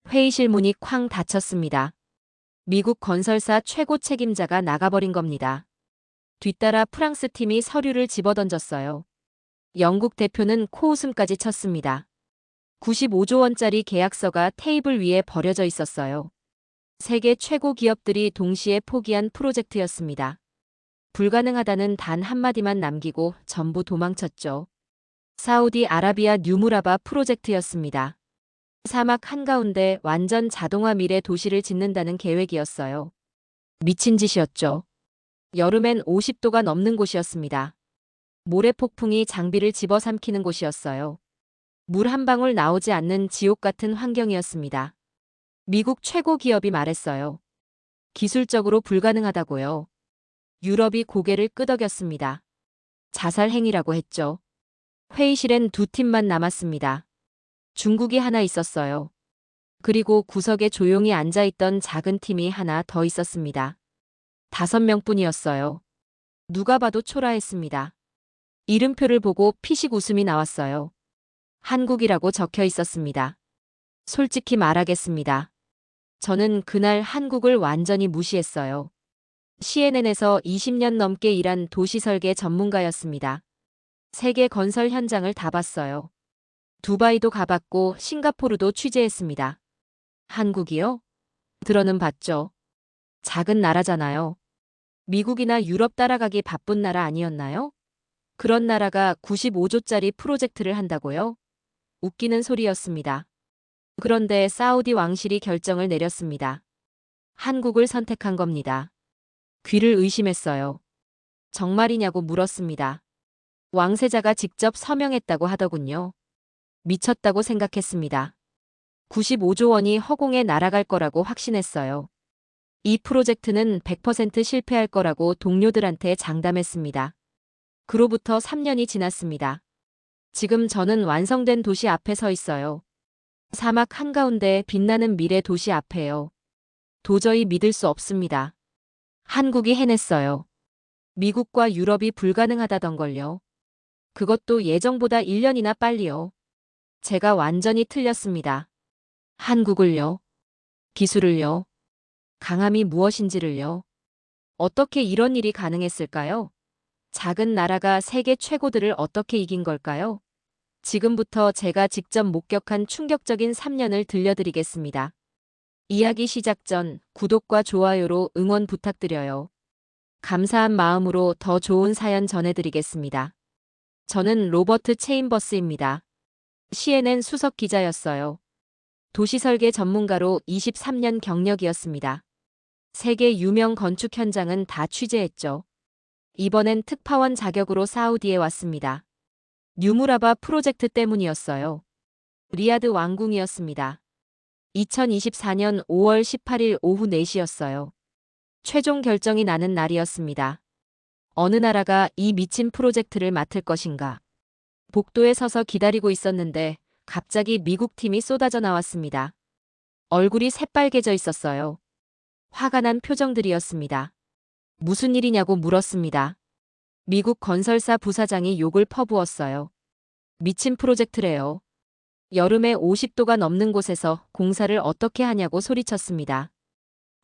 회의실 문이 쾅 닫혔습니다. 미국 건설사 최고 책임자가 나가버린 겁니다. 뒤따라 프랑스 팀이 서류를 집어던졌어요. 영국 대표는 코웃음까지 쳤습니다. 95조 원짜리 계약서가 테이블 위에 버려져 있었어요. 세계 최고 기업들이 동시에 포기한 프로젝트였습니다. 불가능하다는 단 한마디만 남기고 전부 도망쳤죠. 사우디아라비아 뉴무라바 프로젝트였습니다. 사막 한가운데 완전 자동화 미래 도시를 짓는다는 계획이었어요. 미친 짓이었죠. 여름엔 50도가 넘는 곳이었습니다. 모래폭풍이 장비를 집어삼키는 곳이었어요. 물 한 방울 나오지 않는 지옥 같은 환경이었습니다. 미국 최고 기업이 말했어요. 기술적으로 불가능하다고요. 유럽이 고개를 끄덕였습니다. 자살 행위라고 했죠. 회의실엔 두 팀만 남았습니다. 중국이 하나 있었어요. 그리고 구석에 조용히 앉아있던 작은 팀이 하나 더 있었습니다. 5명뿐이었어요. 누가 봐도 초라했습니다. 이름표를 보고 피식 웃음이 나왔어요. 한국이라고 적혀 있었습니다. 솔직히 말하겠습니다. 저는 그날 한국을 완전히 무시했어요. CNN에서 20년 넘게 일한 도시설계 전문가였습니다. 세계 건설 현장을 다 봤어요. 두바이도 가봤고 싱가포르도 취재했습니다. 한국이요? 들어는 봤죠. 작은 나라잖아요. 미국이나 유럽 따라가기 바쁜 나라 아니었나요? 그런 나라가 95조짜리 프로젝트를 한다고요? 웃기는 소리였습니다. 그런데 사우디 왕실이 결정을 내렸습니다. 한국을 선택한 겁니다. 귀를 의심했어요. 정말이냐고 물었습니다. 왕세자가 직접 서명했다고 하더군요. 미쳤다고 생각했습니다. 95조 원이 허공에 날아갈 거라고 확신했어요. 이 프로젝트는 100% 실패할 거라고 동료들한테 장담했습니다. 그로부터 3년이 지났습니다. 지금 저는 완성된 도시 앞에 서 있어요. 사막 한가운데 빛나는 미래 도시 앞에요. 도저히 믿을 수 없습니다. 한국이 해냈어요. 미국과 유럽이 불가능하다던걸요. 그것도 예정보다 1년이나 빨리요. 제가 완전히 틀렸습니다. 한국을요? 기술을요? 강함이 무엇인지를요? 어떻게 이런 일이 가능했을까요? 작은 나라가 세계 최고들을 어떻게 이긴 걸까요? 지금부터 제가 직접 목격한 충격적인 3년을 들려드리겠습니다. 이야기 시작 전 구독과 좋아요로 응원 부탁드려요. 감사한 마음으로 더 좋은 사연 전해드리겠습니다. 저는 로버트 체인버스입니다. CNN 수석 기자였어요. 도시설계 전문가로 23년 경력이었습니다. 세계 유명 건축 현장은 다 취재했죠. 이번엔 특파원 자격으로 사우디에 왔습니다. 뉴무라바 프로젝트 때문이었어요. 리야드 왕궁이었습니다. 2024년 5월 18일 오후 4시였어요. 최종 결정이 나는 날이었습니다. 어느 나라가 이 미친 프로젝트를 맡을 것인가. 복도에 서서 기다리고 있었는데 갑자기 미국 팀이 쏟아져 나왔습니다. 얼굴이 새빨개져 있었어요. 화가 난 표정들이었습니다. 무슨 일이냐고 물었습니다. 미국 건설사 부사장이 욕을 퍼부었어요. 미친 프로젝트래요. 여름에 50도가 넘는 곳에서 공사를 어떻게 하냐고 소리쳤습니다.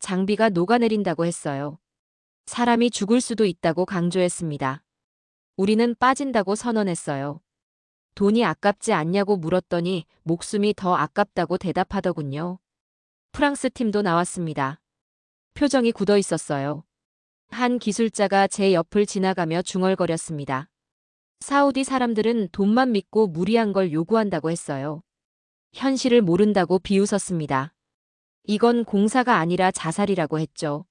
장비가 녹아내린다고 했어요. 사람이 죽을 수도 있다고 강조했습니다. 우리는 빠진다고 선언했어요. 돈이 아깝지 않냐고 물었더니 목숨이 더 아깝다고 대답하더군요. 프랑스 팀도 나왔습니다. 표정이 굳어 있었어요. 한 기술자가 제 옆을 지나가며 중얼거렸습니다. 사우디 사람들은 돈만 믿고 무리한 걸 요구한다고 했어요. 현실을 모른다고 비웃었습니다. 이건 공사가 아니라 자살이라고 했죠.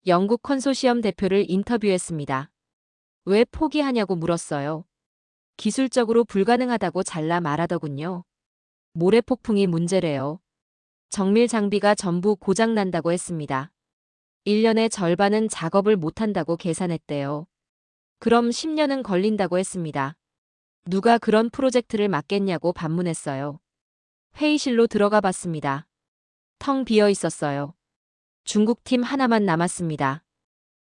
영국 컨소시엄 대표를 인터뷰했습니다. 왜 포기하냐고 물었어요. 기술적으로 불가능하다고 잘라 말하더군요. 모래폭풍이 문제래요. 정밀 장비가 전부 고장난다고 했습니다. 1년의 절반은 작업을 못한다고 계산했대요. 그럼 10년은 걸린다고 했습니다. 누가 그런 프로젝트를 맡겠냐고 반문했어요. 회의실로 들어가 봤습니다. 텅 비어 있었어요. 중국팀 하나만 남았습니다.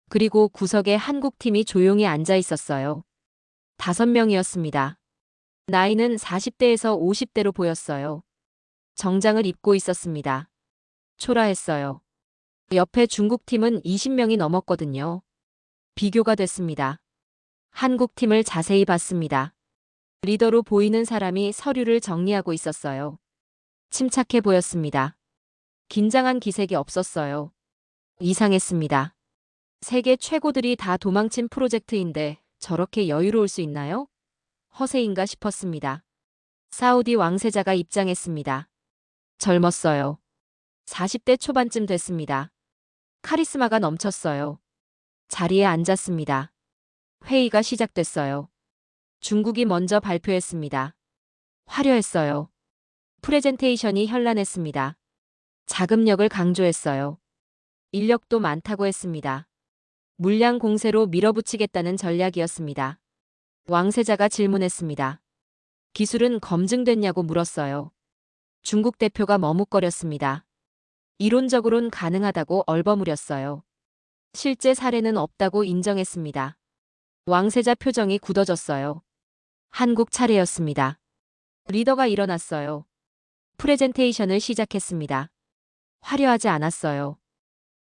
그리고 구석에 한국팀이 조용히 앉아 있었어요. 5명이었습니다. 나이는 40대에서 50대로 보였어요. 정장을 입고 있었습니다. 초라했어요. 옆에 중국팀은 20명이 넘었거든요. 비교가 됐습니다. 한국팀을 자세히 봤습니다. 리더로 보이는 사람이 서류를 정리하고 있었어요. 침착해 보였습니다. 긴장한 기색이 없었어요. 이상했습니다. 세계 최고들이 다 도망친 프로젝트인데 저렇게 여유로울 수 있나요? 허세인가 싶었습니다. 사우디 왕세자가 입장했습니다. 젊었어요. 40대 초반쯤 됐습니다. 카리스마가 넘쳤어요. 자리에 앉았습니다. 회의가 시작됐어요. 중국이 먼저 발표했습니다. 화려했어요. 프레젠테이션이 현란했습니다. 자금력을 강조했어요. 인력도 많다고 했습니다. 물량 공세로 밀어붙이겠다는 전략이었습니다. 왕세자가 질문했습니다. 기술은 검증됐냐고 물었어요. 중국 대표가 머뭇거렸습니다. 이론적으론 가능하다고 얼버무렸어요. 실제 사례는 없다고 인정했습니다. 왕세자 표정이 굳어졌어요. 한국 차례였습니다. 리더가 일어났어요. 프레젠테이션을 시작했습니다. 화려하지 않았어요.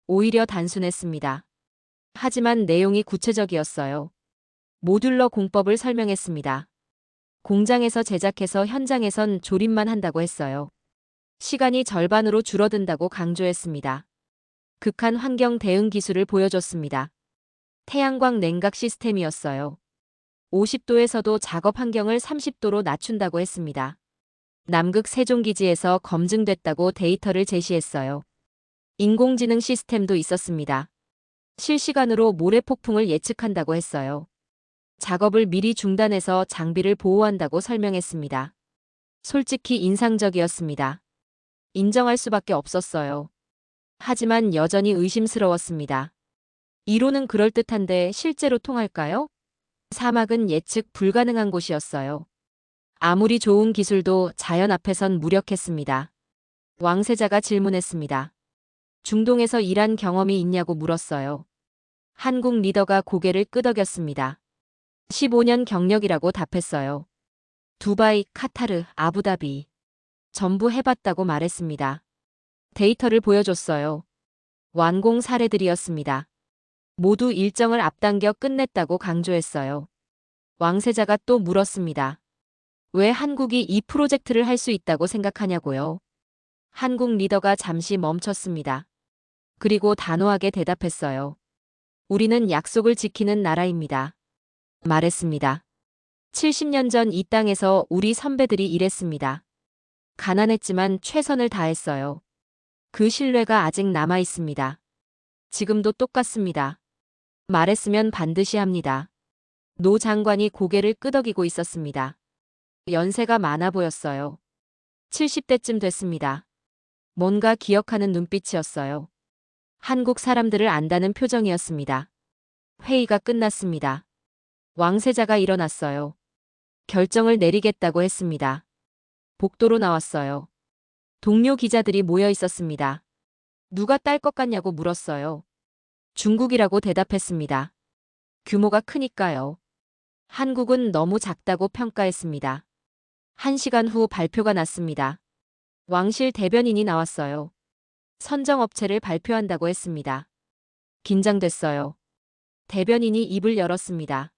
오히려 단순했습니다. 하지만 내용이 구체적이었어요. 모듈러 공법을 설명했습니다. 공장에서 제작해서 현장에선 조립만 한다고 했어요. 시간이 절반으로 줄어든다고 강조했습니다. 극한 환경 대응 기술을 보여줬습니다. 태양광 냉각 시스템이었어요. 50도에서도 작업 환경을 30도로 낮춘다고 했습니다. 남극 세종기지에서 검증됐다고 데이터를 제시했어요. 인공지능 시스템도 있었습니다. 실시간으로 모래 폭풍을 예측한다고 했어요. 작업을 미리 중단해서 장비를 보호한다고 설명했습니다. 솔직히 인상적이었습니다. 인정할 수밖에 없었어요. 하지만 여전히 의심스러웠습니다. 이론은 그럴듯한데 실제로 통할까요? 사막은 예측 불가능한 곳이었어요. 아무리 좋은 기술도 자연 앞에선 무력했습니다. 왕세자가 질문했습니다. 중동에서 일한 경험이 있냐고 물었어요. 한국 리더가 고개를 끄덕였습니다. 15년 경력이라고 답했어요. 두바이, 카타르, 아부다비. 전부 해봤다고 말했습니다. 데이터를 보여줬어요. 완공 사례들이었습니다. 모두 일정을 앞당겨 끝냈다고 강조했어요. 왕세자가 또 물었습니다. 왜 한국이 이 프로젝트를 할 수 있다고 생각하냐고요? 한국 리더가 잠시 멈췄습니다. 그리고 단호하게 대답했어요. 우리는 약속을 지키는 나라입니다. 말했습니다. 70년 전 이 땅에서 우리 선배들이 일했습니다. 가난했지만 최선을 다했어요. 그 신뢰가 아직 남아 있습니다. 지금도 똑같습니다. 말했으면 반드시 합니다. 노 장관이 고개를 끄덕이고 있었습니다. 연세가 많아 보였어요. 70대쯤 됐습니다. 뭔가 기억하는 눈빛이었어요. 한국 사람들을 안다는 표정이었습니다. 회의가 끝났습니다. 왕세자가 일어났어요. 결정을 내리겠다고 했습니다. 복도로 나왔어요. 동료 기자들이 모여 있었습니다. 누가 딸 것 같냐고 물었어요. 중국이라고 대답했습니다. 규모가 크니까요. 한국은 너무 작다고 평가했습니다. 1시간 후 발표가 났습니다. 왕실 대변인이 나왔어요. 선정업체를 발표한다고 했습니다. 긴장됐어요. 대변인이 입을 열었습니다.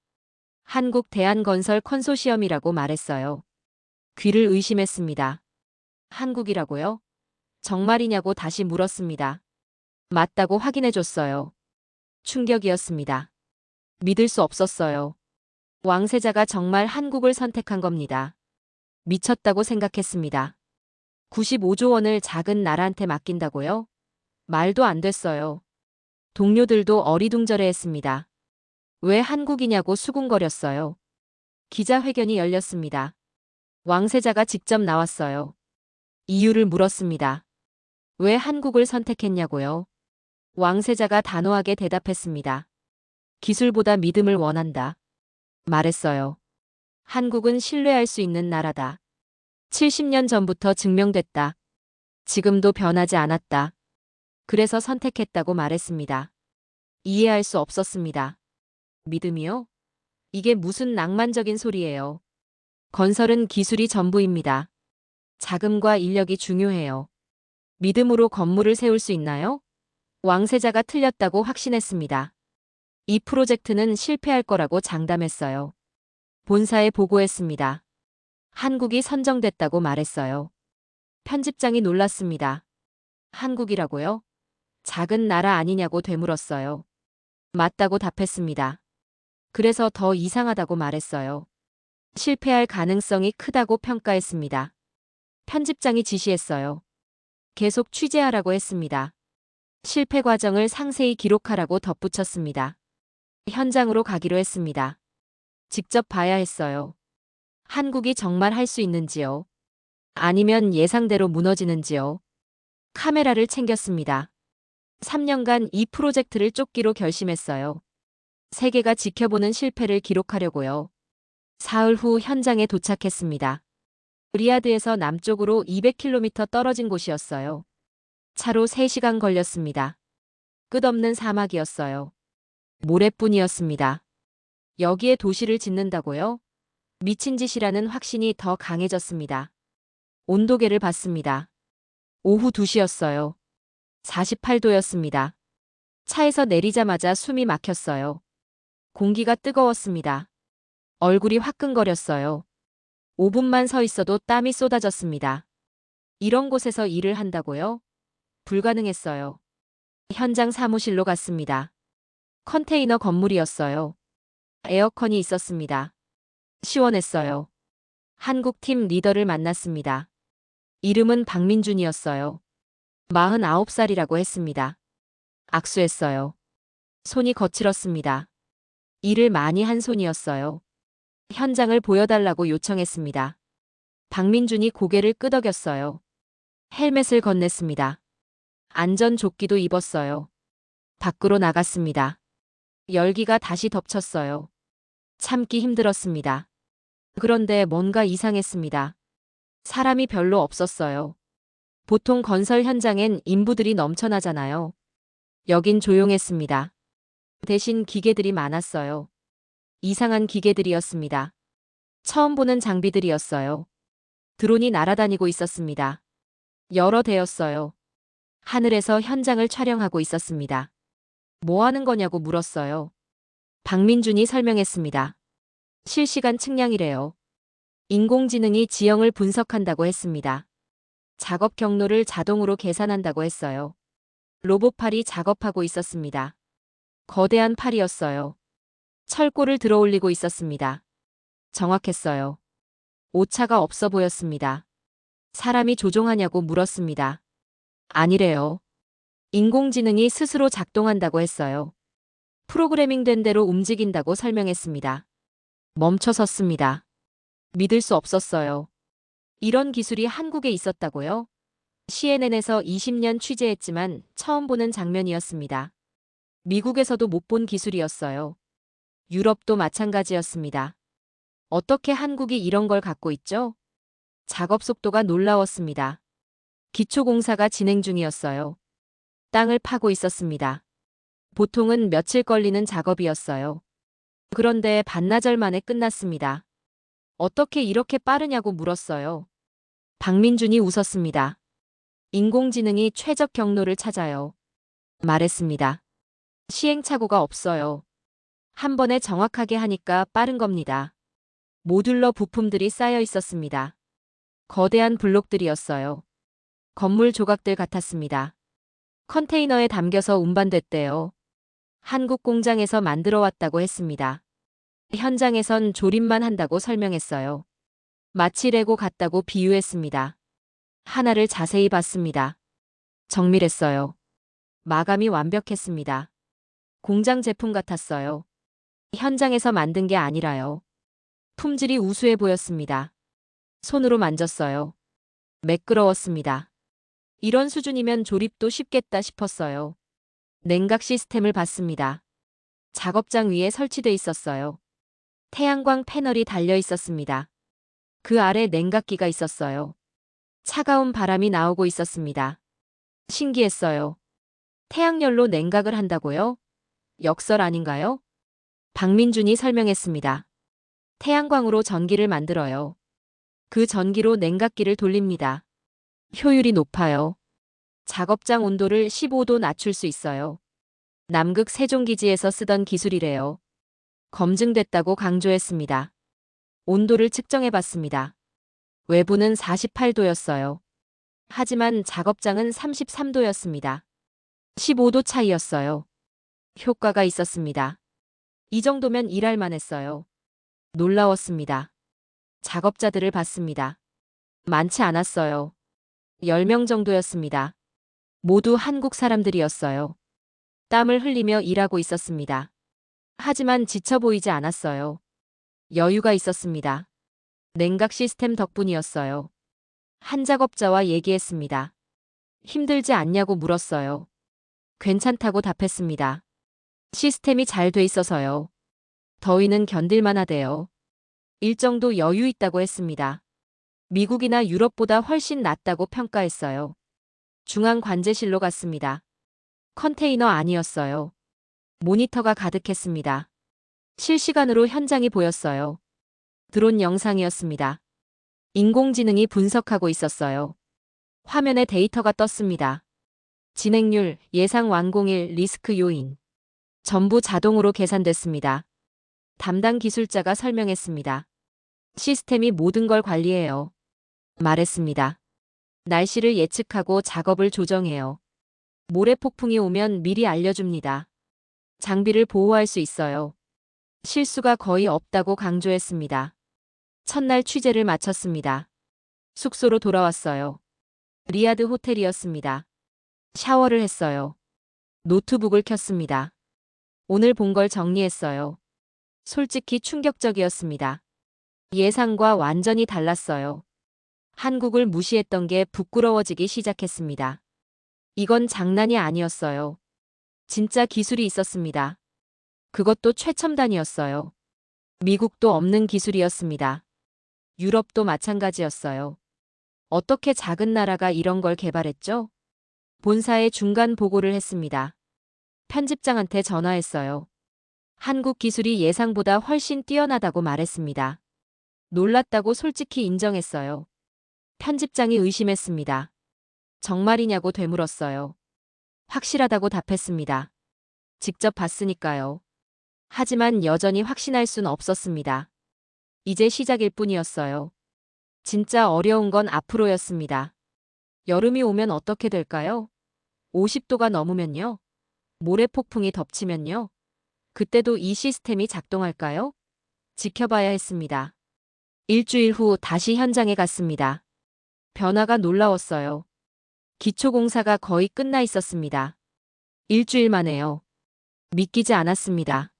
한국 대한건설 컨소시엄이라고 말했어요. 귀를 의심했습니다. 한국이라고요? 정말이냐고 다시 물었습니다. 맞다고 확인해줬어요. 충격이었습니다. 믿을 수 없었어요. 왕세자가 정말 한국을 선택한 겁니다. 미쳤다고 생각했습니다. 95조 원을 작은 나라한테 맡긴다고요? 말도 안 됐어요. 동료들도 어리둥절해했습니다. 왜 한국이냐고 수군거렸어요. 기자회견이 열렸습니다. 왕세자가 직접 나왔어요. 이유를 물었습니다. 왜 한국을 선택했냐고요? 왕세자가 단호하게 대답했습니다. 기술보다 믿음을 원한다. 말했어요. 한국은 신뢰할 수 있는 나라다. 70년 전부터 증명됐다. 지금도 변하지 않았다. 그래서 선택했다고 말했습니다. 이해할 수 없었습니다. 믿음이요? 이게 무슨 낭만적인 소리예요. 건설은 기술이 전부입니다. 자금과 인력이 중요해요. 믿음으로 건물을 세울 수 있나요? 왕세자가 틀렸다고 확신했습니다. 이 프로젝트는 실패할 거라고 장담했어요. 본사에 보고했습니다. 한국이 선정됐다고 말했어요. 편집장이 놀랐습니다. 한국이라고요? 작은 나라 아니냐고 되물었어요. 맞다고 답했습니다. 그래서 더 이상하다고 말했어요. 실패할 가능성이 크다고 평가했습니다. 편집장이 지시했어요. 계속 취재하라고 했습니다. 실패 과정을 상세히 기록하라고 덧붙였습니다. 현장으로 가기로 했습니다. 직접 봐야 했어요. 한국이 정말 할 수 있는지요? 아니면 예상대로 무너지는지요? 카메라를 챙겼습니다. 3년간 이 프로젝트를 쫓기로 결심했어요. 세계가 지켜보는 실패를 기록하려고요. 사흘 후 현장에 도착했습니다. 리야드에서 남쪽으로 200km 떨어진 곳이었어요. 차로 3시간 걸렸습니다. 끝없는 사막이었어요. 모래뿐이었습니다. 여기에 도시를 짓는다고요? 미친 짓이라는 확신이 더 강해졌습니다. 온도계를 봤습니다. 오후 2시였어요. 48도였습니다. 차에서 내리자마자 숨이 막혔어요. 공기가 뜨거웠습니다. 얼굴이 화끈거렸어요. 5분만 서 있어도 땀이 쏟아졌습니다. 이런 곳에서 일을 한다고요? 불가능했어요. 현장 사무실로 갔습니다. 컨테이너 건물이었어요. 에어컨이 있었습니다. 시원했어요. 한국팀 리더를 만났습니다. 이름은 박민준이었어요. 49살이라고 했습니다. 악수했어요. 손이 거칠었습니다. 일을 많이 한 손이었어요. 현장을 보여달라고 요청했습니다. 박민준이 고개를 끄덕였어요. 헬멧을 건넸습니다. 안전조끼도 입었어요. 밖으로 나갔습니다. 열기가 다시 덮쳤어요. 참기 힘들었습니다. 그런데 뭔가 이상했습니다. 사람이 별로 없었어요. 보통 건설 현장엔 인부들이 넘쳐나잖아요. 여긴 조용했습니다. 대신 기계들이 많았어요. 이상한 기계들이었습니다. 처음 보는 장비들이었어요. 드론이 날아다니고 있었습니다. 여러 대였어요. 하늘에서 현장을 촬영하고 있었습니다. 뭐 하는 거냐고 물었어요. 박민준이 설명했습니다. 실시간 측량이래요. 인공지능이 지형을 분석한다고 했습니다. 작업 경로를 자동으로 계산한다고 했어요. 로봇팔이 작업하고 있었습니다. 거대한 팔이었어요. 철골을 들어올리고 있었습니다. 정확했어요. 오차가 없어 보였습니다. 사람이 조종하냐고 물었습니다. 아니래요. 인공지능이 스스로 작동한다고 했어요. 프로그래밍된 대로 움직인다고 설명했습니다. 멈춰 섰습니다. 믿을 수 없었어요. 이런 기술이 한국에 있었다고요? CNN에서 20년 취재했지만 처음 보는 장면이었습니다. 미국에서도 못 본 기술이었어요. 유럽도 마찬가지였습니다. 어떻게 한국이 이런 걸 갖고 있죠? 작업 속도가 놀라웠습니다. 기초공사가 진행 중이었어요. 땅을 파고 있었습니다. 보통은 며칠 걸리는 작업이었어요. 그런데 반나절 만에 끝났습니다. 어떻게 이렇게 빠르냐고 물었어요. 박민준이 웃었습니다. 인공지능이 최적 경로를 찾아요. 말했습니다. 시행착오가 없어요. 한 번에 정확하게 하니까 빠른 겁니다. 모듈러 부품들이 쌓여 있었습니다. 거대한 블록들이었어요. 건물 조각들 같았습니다. 컨테이너에 담겨서 운반됐대요. 한국 공장에서 만들어 왔다고 했습니다. 현장에선 조립만 한다고 설명했어요. 마치 레고 같다고 비유했습니다. 하나를 자세히 봤습니다. 정밀했어요. 마감이 완벽했습니다. 공장 제품 같았어요. 현장에서 만든 게 아니라요. 품질이 우수해 보였습니다. 손으로 만졌어요. 매끄러웠습니다. 이런 수준이면 조립도 쉽겠다 싶었어요. 냉각 시스템을 봤습니다. 작업장 위에 설치돼 있었어요. 태양광 패널이 달려 있었습니다. 그 아래 냉각기가 있었어요. 차가운 바람이 나오고 있었습니다. 신기했어요. 태양열로 냉각을 한다고요? 역설 아닌가요? 박민준이 설명했습니다. 태양광으로 전기를 만들어요. 그 전기로 냉각기를 돌립니다. 효율이 높아요. 작업장 온도를 15도 낮출 수 있어요. 남극 세종기지에서 쓰던 기술이래요. 검증됐다고 강조했습니다. 온도를 측정해 봤습니다. 외부는 48도였어요. 하지만 작업장은 33도였습니다. 15도 차이였어요. 효과가 있었습니다. 이 정도면 일할 만했어요. 놀라웠습니다. 작업자들을 봤습니다. 많지 않았어요. 10명 정도였습니다. 모두 한국 사람들이었어요. 땀을 흘리며 일하고 있었습니다. 하지만 지쳐 보이지 않았어요. 여유가 있었습니다. 냉각 시스템 덕분이었어요. 한 작업자와 얘기했습니다. 힘들지 않냐고 물었어요. 괜찮다고 답했습니다. 시스템이 잘 돼 있어서요. 더위는 견딜만 하대요. 일정도 여유 있다고 했습니다. 미국이나 유럽보다 훨씬 낫다고 평가했어요. 중앙 관제실로 갔습니다. 컨테이너 아니었어요. 모니터가 가득했습니다. 실시간으로 현장이 보였어요. 드론 영상이었습니다. 인공지능이 분석하고 있었어요. 화면에 데이터가 떴습니다. 진행률, 예상 완공일, 리스크 요인. 전부 자동으로 계산됐습니다. 담당 기술자가 설명했습니다. 시스템이 모든 걸 관리해요. 말했습니다. 날씨를 예측하고 작업을 조정해요. 모래 폭풍이 오면 미리 알려줍니다. 장비를 보호할 수 있어요. 실수가 거의 없다고 강조했습니다. 첫날 취재를 마쳤습니다. 숙소로 돌아왔어요. 리아드 호텔이었습니다. 샤워를 했어요. 노트북을 켰습니다. 오늘 본 걸 정리했어요. 솔직히 충격적이었습니다. 예상과 완전히 달랐어요. 한국을 무시했던 게 부끄러워지기 시작했습니다. 이건 장난이 아니었어요. 진짜 기술이 있었습니다. 그것도 최첨단이었어요. 미국도 없는 기술이었습니다. 유럽도 마찬가지였어요. 어떻게 작은 나라가 이런 걸 개발했죠? 본사에 중간 보고를 했습니다. 편집장한테 전화했어요. 한국 기술이 예상보다 훨씬 뛰어나다고 말했습니다. 놀랐다고 솔직히 인정했어요. 편집장이 의심했습니다. 정말이냐고 되물었어요. 확실하다고 답했습니다. 직접 봤으니까요. 하지만 여전히 확신할 순 없었습니다. 이제 시작일 뿐이었어요. 진짜 어려운 건 앞으로였습니다. 여름이 오면 어떻게 될까요? 50도가 넘으면요? 모래폭풍이 덮치면요? 그때도 이 시스템이 작동할까요? 지켜봐야 했습니다. 일주일 후 다시 현장에 갔습니다. 변화가 놀라웠어요. 기초공사가 거의 끝나 있었습니다. 일주일 만에요. 믿기지 않았습니다.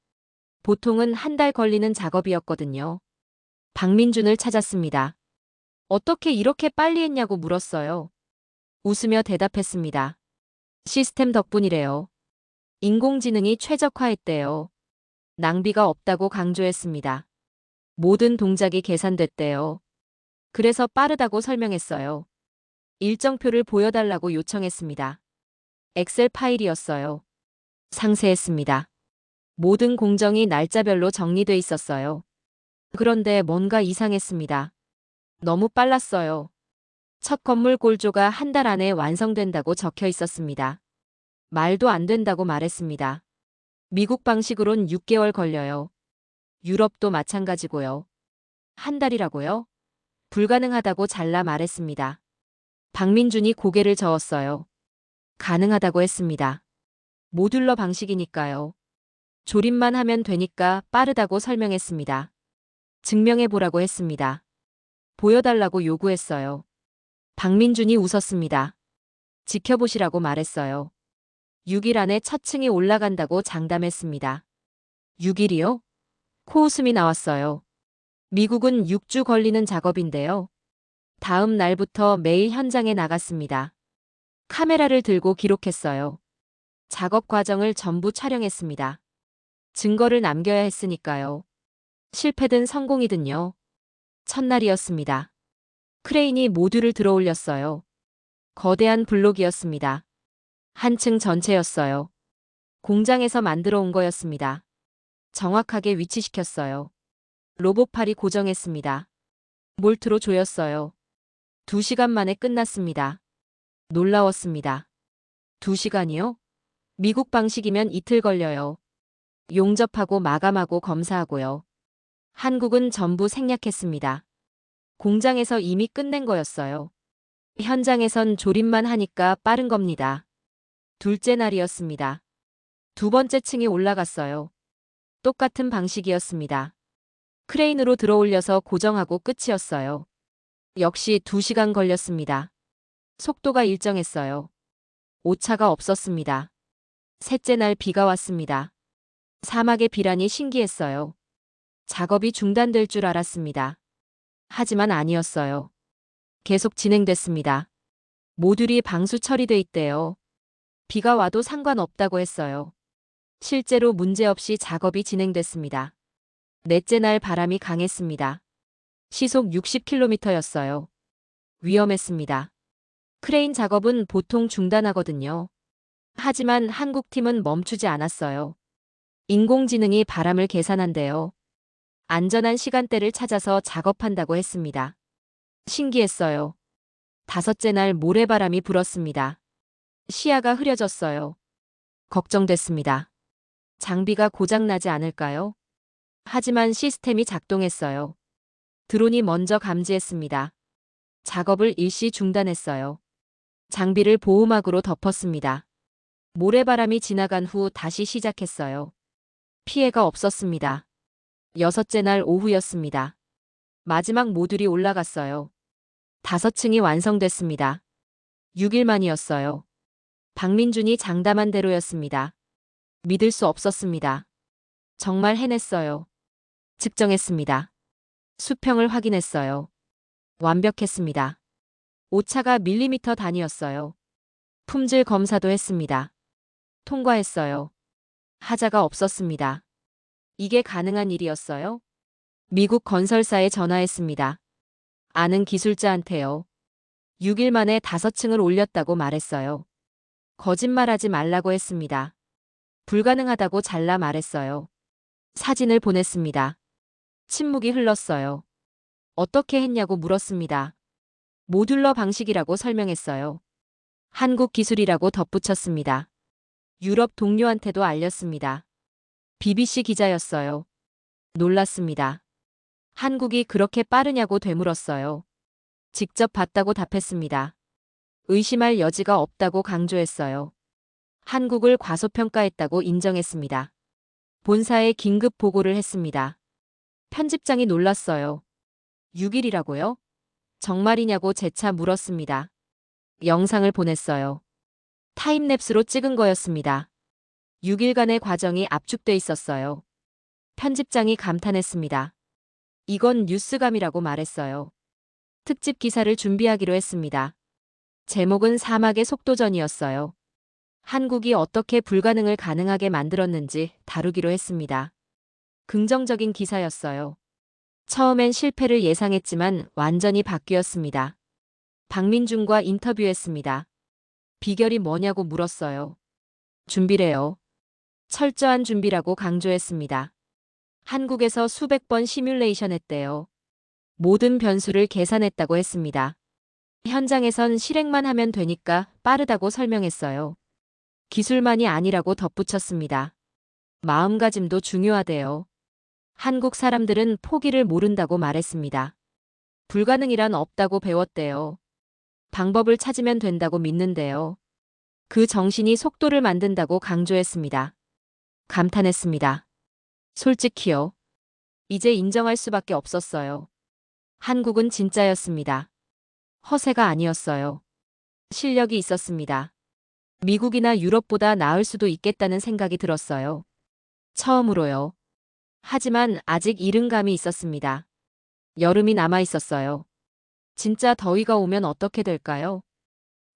보통은 한 달 걸리는 작업이었거든요. 박민준을 찾았습니다. 어떻게 이렇게 빨리 했냐고 물었어요. 웃으며 대답했습니다. 시스템 덕분이래요. 인공지능이 최적화했대요. 낭비가 없다고 강조했습니다. 모든 동작이 계산됐대요. 그래서 빠르다고 설명했어요. 일정표를 보여달라고 요청했습니다. 엑셀 파일이었어요. 상세했습니다. 모든 공정이 날짜별로 정리돼 있었어요. 그런데 뭔가 이상했습니다. 너무 빨랐어요. 첫 건물 골조가 한 달 안에 완성된다고 적혀 있었습니다. 말도 안 된다고 말했습니다. 미국 방식으론 6개월 걸려요. 유럽도 마찬가지고요. 한 달이라고요? 불가능하다고 잘라 말했습니다. 박민준이 고개를 저었어요. 가능하다고 했습니다. 모듈러 방식이니까요. 조립만 하면 되니까 빠르다고 설명했습니다. 증명해보라고 했습니다. 보여달라고 요구했어요. 박민준이 웃었습니다. 지켜보시라고 말했어요. 6일 안에 첫 층이 올라간다고 장담했습니다. 6일이요? 코웃음이 나왔어요. 미국은 6주 걸리는 작업인데요. 다음 날부터 매일 현장에 나갔습니다. 카메라를 들고 기록했어요. 작업 과정을 전부 촬영했습니다. 증거를 남겨야 했으니까요. 실패든 성공이든요. 첫날이었습니다. 크레인이 모듈을 들어올렸어요. 거대한 블록이었습니다. 한 층 전체였어요. 공장에서 만들어 온 거였습니다. 정확하게 위치시켰어요. 로봇팔이 고정했습니다. 몰트로 조였어요. 2시간 만에 끝났습니다. 놀라웠습니다. 2시간이요? 미국 방식이면 이틀 걸려요. 용접하고 마감하고 검사하고요. 한국은 전부 생략했습니다. 공장에서 이미 끝낸 거였어요. 현장에선 조립만 하니까 빠른 겁니다. 둘째 날이었습니다. 2번째 층에 올라갔어요. 똑같은 방식이었습니다. 크레인으로 들어올려서 고정하고 끝이었어요. 역시 2시간 걸렸습니다. 속도가 일정했어요. 오차가 없었습니다. 셋째 날 비가 왔습니다. 사막의 비란이 신기했어요. 작업이 중단될 줄 알았습니다. 하지만 아니었어요. 계속 진행됐습니다. 모듈이 방수 처리돼 있대요. 비가 와도 상관없다고 했어요. 실제로 문제없이 작업이 진행됐습니다. 넷째 날 바람이 강했습니다. 시속 60km였어요. 위험했습니다. 크레인 작업은 보통 중단하거든요. 하지만 한국 팀은 멈추지 않았어요. 인공지능이 바람을 계산한대요. 안전한 시간대를 찾아서 작업한다고 했습니다. 신기했어요. 5째 날 모래바람이 불었습니다. 시야가 흐려졌어요. 걱정됐습니다. 장비가 고장나지 않을까요? 하지만 시스템이 작동했어요. 드론이 먼저 감지했습니다. 작업을 일시 중단했어요. 장비를 보호막으로 덮었습니다. 모래바람이 지나간 후 다시 시작했어요. 피해가 없었습니다. 6째 날 오후였습니다. 마지막 모듈이 올라갔어요. 5층이 완성됐습니다. 6일 만이었어요. 박민준이 장담한 대로였습니다. 믿을 수 없었습니다. 정말 해냈어요. 측정했습니다. 수평을 확인했어요. 완벽했습니다. 오차가 밀리미터 단위였어요. 품질 검사도 했습니다. 통과했어요. 하자가 없었습니다. 이게 가능한 일이었어요? 미국 건설사에 전화했습니다. 아는 기술자한테요. 6일 만에 5층을 올렸다고 말했어요. 거짓말하지 말라고 했습니다. 불가능하다고 잘라 말했어요. 사진을 보냈습니다. 침묵이 흘렀어요. 어떻게 했냐고 물었습니다. 모듈러 방식이라고 설명했어요. 한국 기술이라고 덧붙였습니다. 유럽 동료한테도 알렸습니다. BBC 기자였어요. 놀랐습니다. 한국이 그렇게 빠르냐고 되물었어요. 직접 봤다고 답했습니다. 의심할 여지가 없다고 강조했어요. 한국을 과소평가했다고 인정했습니다. 본사에 긴급 보고를 했습니다. 편집장이 놀랐어요. 6일이라고요? 정말이냐고 재차 물었습니다. 영상을 보냈어요. 타임랩스로 찍은 거였습니다. 6일간의 과정이 압축돼 있었어요. 편집장이 감탄했습니다. 이건 뉴스감이라고 말했어요. 특집 기사를 준비하기로 했습니다. 제목은 사막의 속도전이었어요. 한국이 어떻게 불가능을 가능하게 만들었는지 다루기로 했습니다. 긍정적인 기사였어요. 처음엔 실패를 예상했지만 완전히 바뀌었습니다. 박민준과 인터뷰했습니다. 비결이 뭐냐고 물었어요. 준비래요. 철저한 준비라고 강조했습니다. 한국에서 수백 번 시뮬레이션 했대요. 모든 변수를 계산했다고 했습니다. 현장에선 실행만 하면 되니까 빠르다고 설명했어요. 기술만이 아니라고 덧붙였습니다. 마음가짐도 중요하대요. 한국 사람들은 포기를 모른다고 말했습니다. 불가능이란 없다고 배웠대요. 방법을 찾으면 된다고 믿는데요. 그 정신이 속도를 만든다고 강조했습니다. 감탄했습니다. 솔직히요. 이제 인정할 수밖에 없었어요. 한국은 진짜였습니다. 허세가 아니었어요. 실력이 있었습니다. 미국이나 유럽보다 나을 수도 있겠다는 생각이 들었어요. 처음으로요. 하지만 아직 이른 감이 있었습니다. 여름이 남아 있었어요. 진짜 더위가 오면 어떻게 될까요?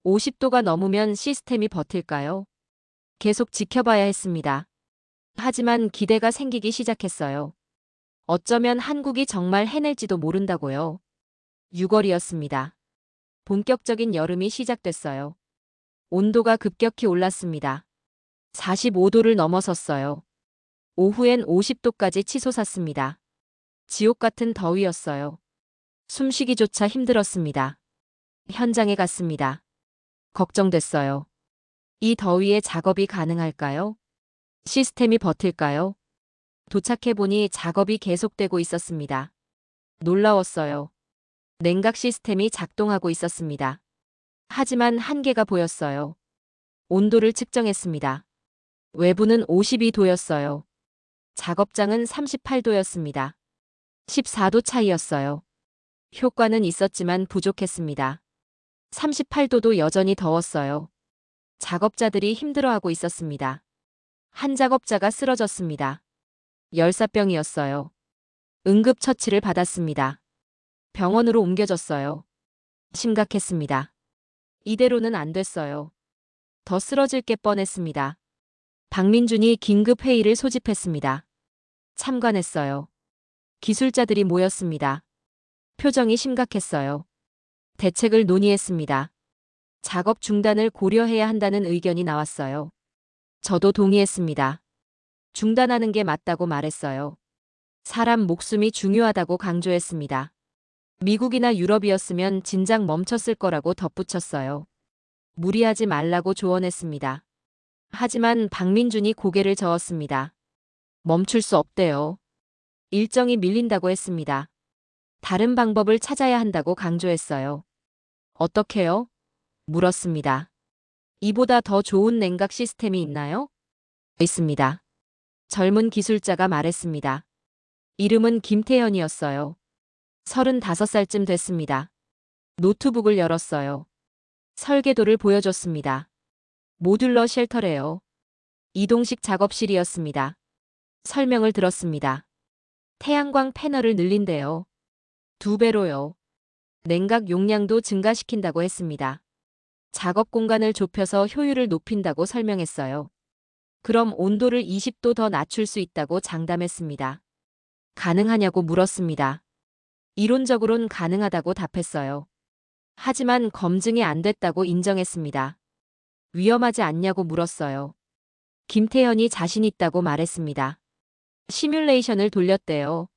50도가 넘으면 시스템이 버틸까요? 계속 지켜봐야 했습니다. 하지만 기대가 생기기 시작했어요. 어쩌면 한국이 정말 해낼지도 모른다고요. 6월이었습니다. 본격적인 여름이 시작됐어요. 온도가 급격히 올랐습니다. 45도를 넘어섰어요. 오후엔 50도까지 치솟았습니다. 지옥 같은 더위였어요. 숨쉬기조차 힘들었습니다. 현장에 갔습니다. 걱정됐어요. 이 더위에 작업이 가능할까요? 시스템이 버틸까요? 도착해보니 작업이 계속되고 있었습니다. 놀라웠어요. 냉각 시스템이 작동하고 있었습니다. 하지만 한계가 보였어요. 온도를 측정했습니다. 외부는 52도였어요. 작업장은 38도였습니다. 14도 차이였어요. 효과는 있었지만 부족했습니다. 38도도 여전히 더웠어요. 작업자들이 힘들어하고 있었습니다. 한 작업자가 쓰러졌습니다. 열사병이었어요. 응급처치를 받았습니다. 병원으로 옮겨졌어요. 심각했습니다. 이대로는 안 됐어요. 더 쓰러질 게 뻔했습니다. 박민준이 긴급 회의를 소집했습니다. 참관했어요. 기술자들이 모였습니다. 표정이 심각했어요. 대책을 논의했습니다. 작업 중단을 고려해야 한다는 의견이 나왔어요. 저도 동의했습니다. 중단하는 게 맞다고 말했어요. 사람 목숨이 중요하다고 강조했습니다. 미국이나 유럽이었으면 진작 멈췄을 거라고 덧붙였어요. 무리하지 말라고 조언했습니다. 하지만 박민준이 고개를 저었습니다. 멈출 수 없대요. 일정이 밀린다고 했습니다. 다른 방법을 찾아야 한다고 강조했어요. 어떻게요? 물었습니다. 이보다 더 좋은 냉각 시스템이 있나요? 있습니다. 젊은 기술자가 말했습니다. 이름은 김태현이었어요. 35살쯤 됐습니다. 노트북을 열었어요. 설계도를 보여줬습니다. 모듈러 쉘터래요. 이동식 작업실이었습니다. 설명을 들었습니다. 태양광 패널을 늘린대요. 2배로요. 냉각 용량도 증가시킨다고 했습니다. 작업 공간을 좁혀서 효율을 높인다고 설명했어요. 그럼 온도를 20도 더 낮출 수 있다고 장담했습니다. 가능하냐고 물었습니다. 이론적으론 가능하다고 답했어요. 하지만 검증이 안 됐다고 인정했습니다. 위험하지 않냐고 물었어요. 김태현이 자신 있다고 말했습니다. 시뮬레이션을 돌렸대요.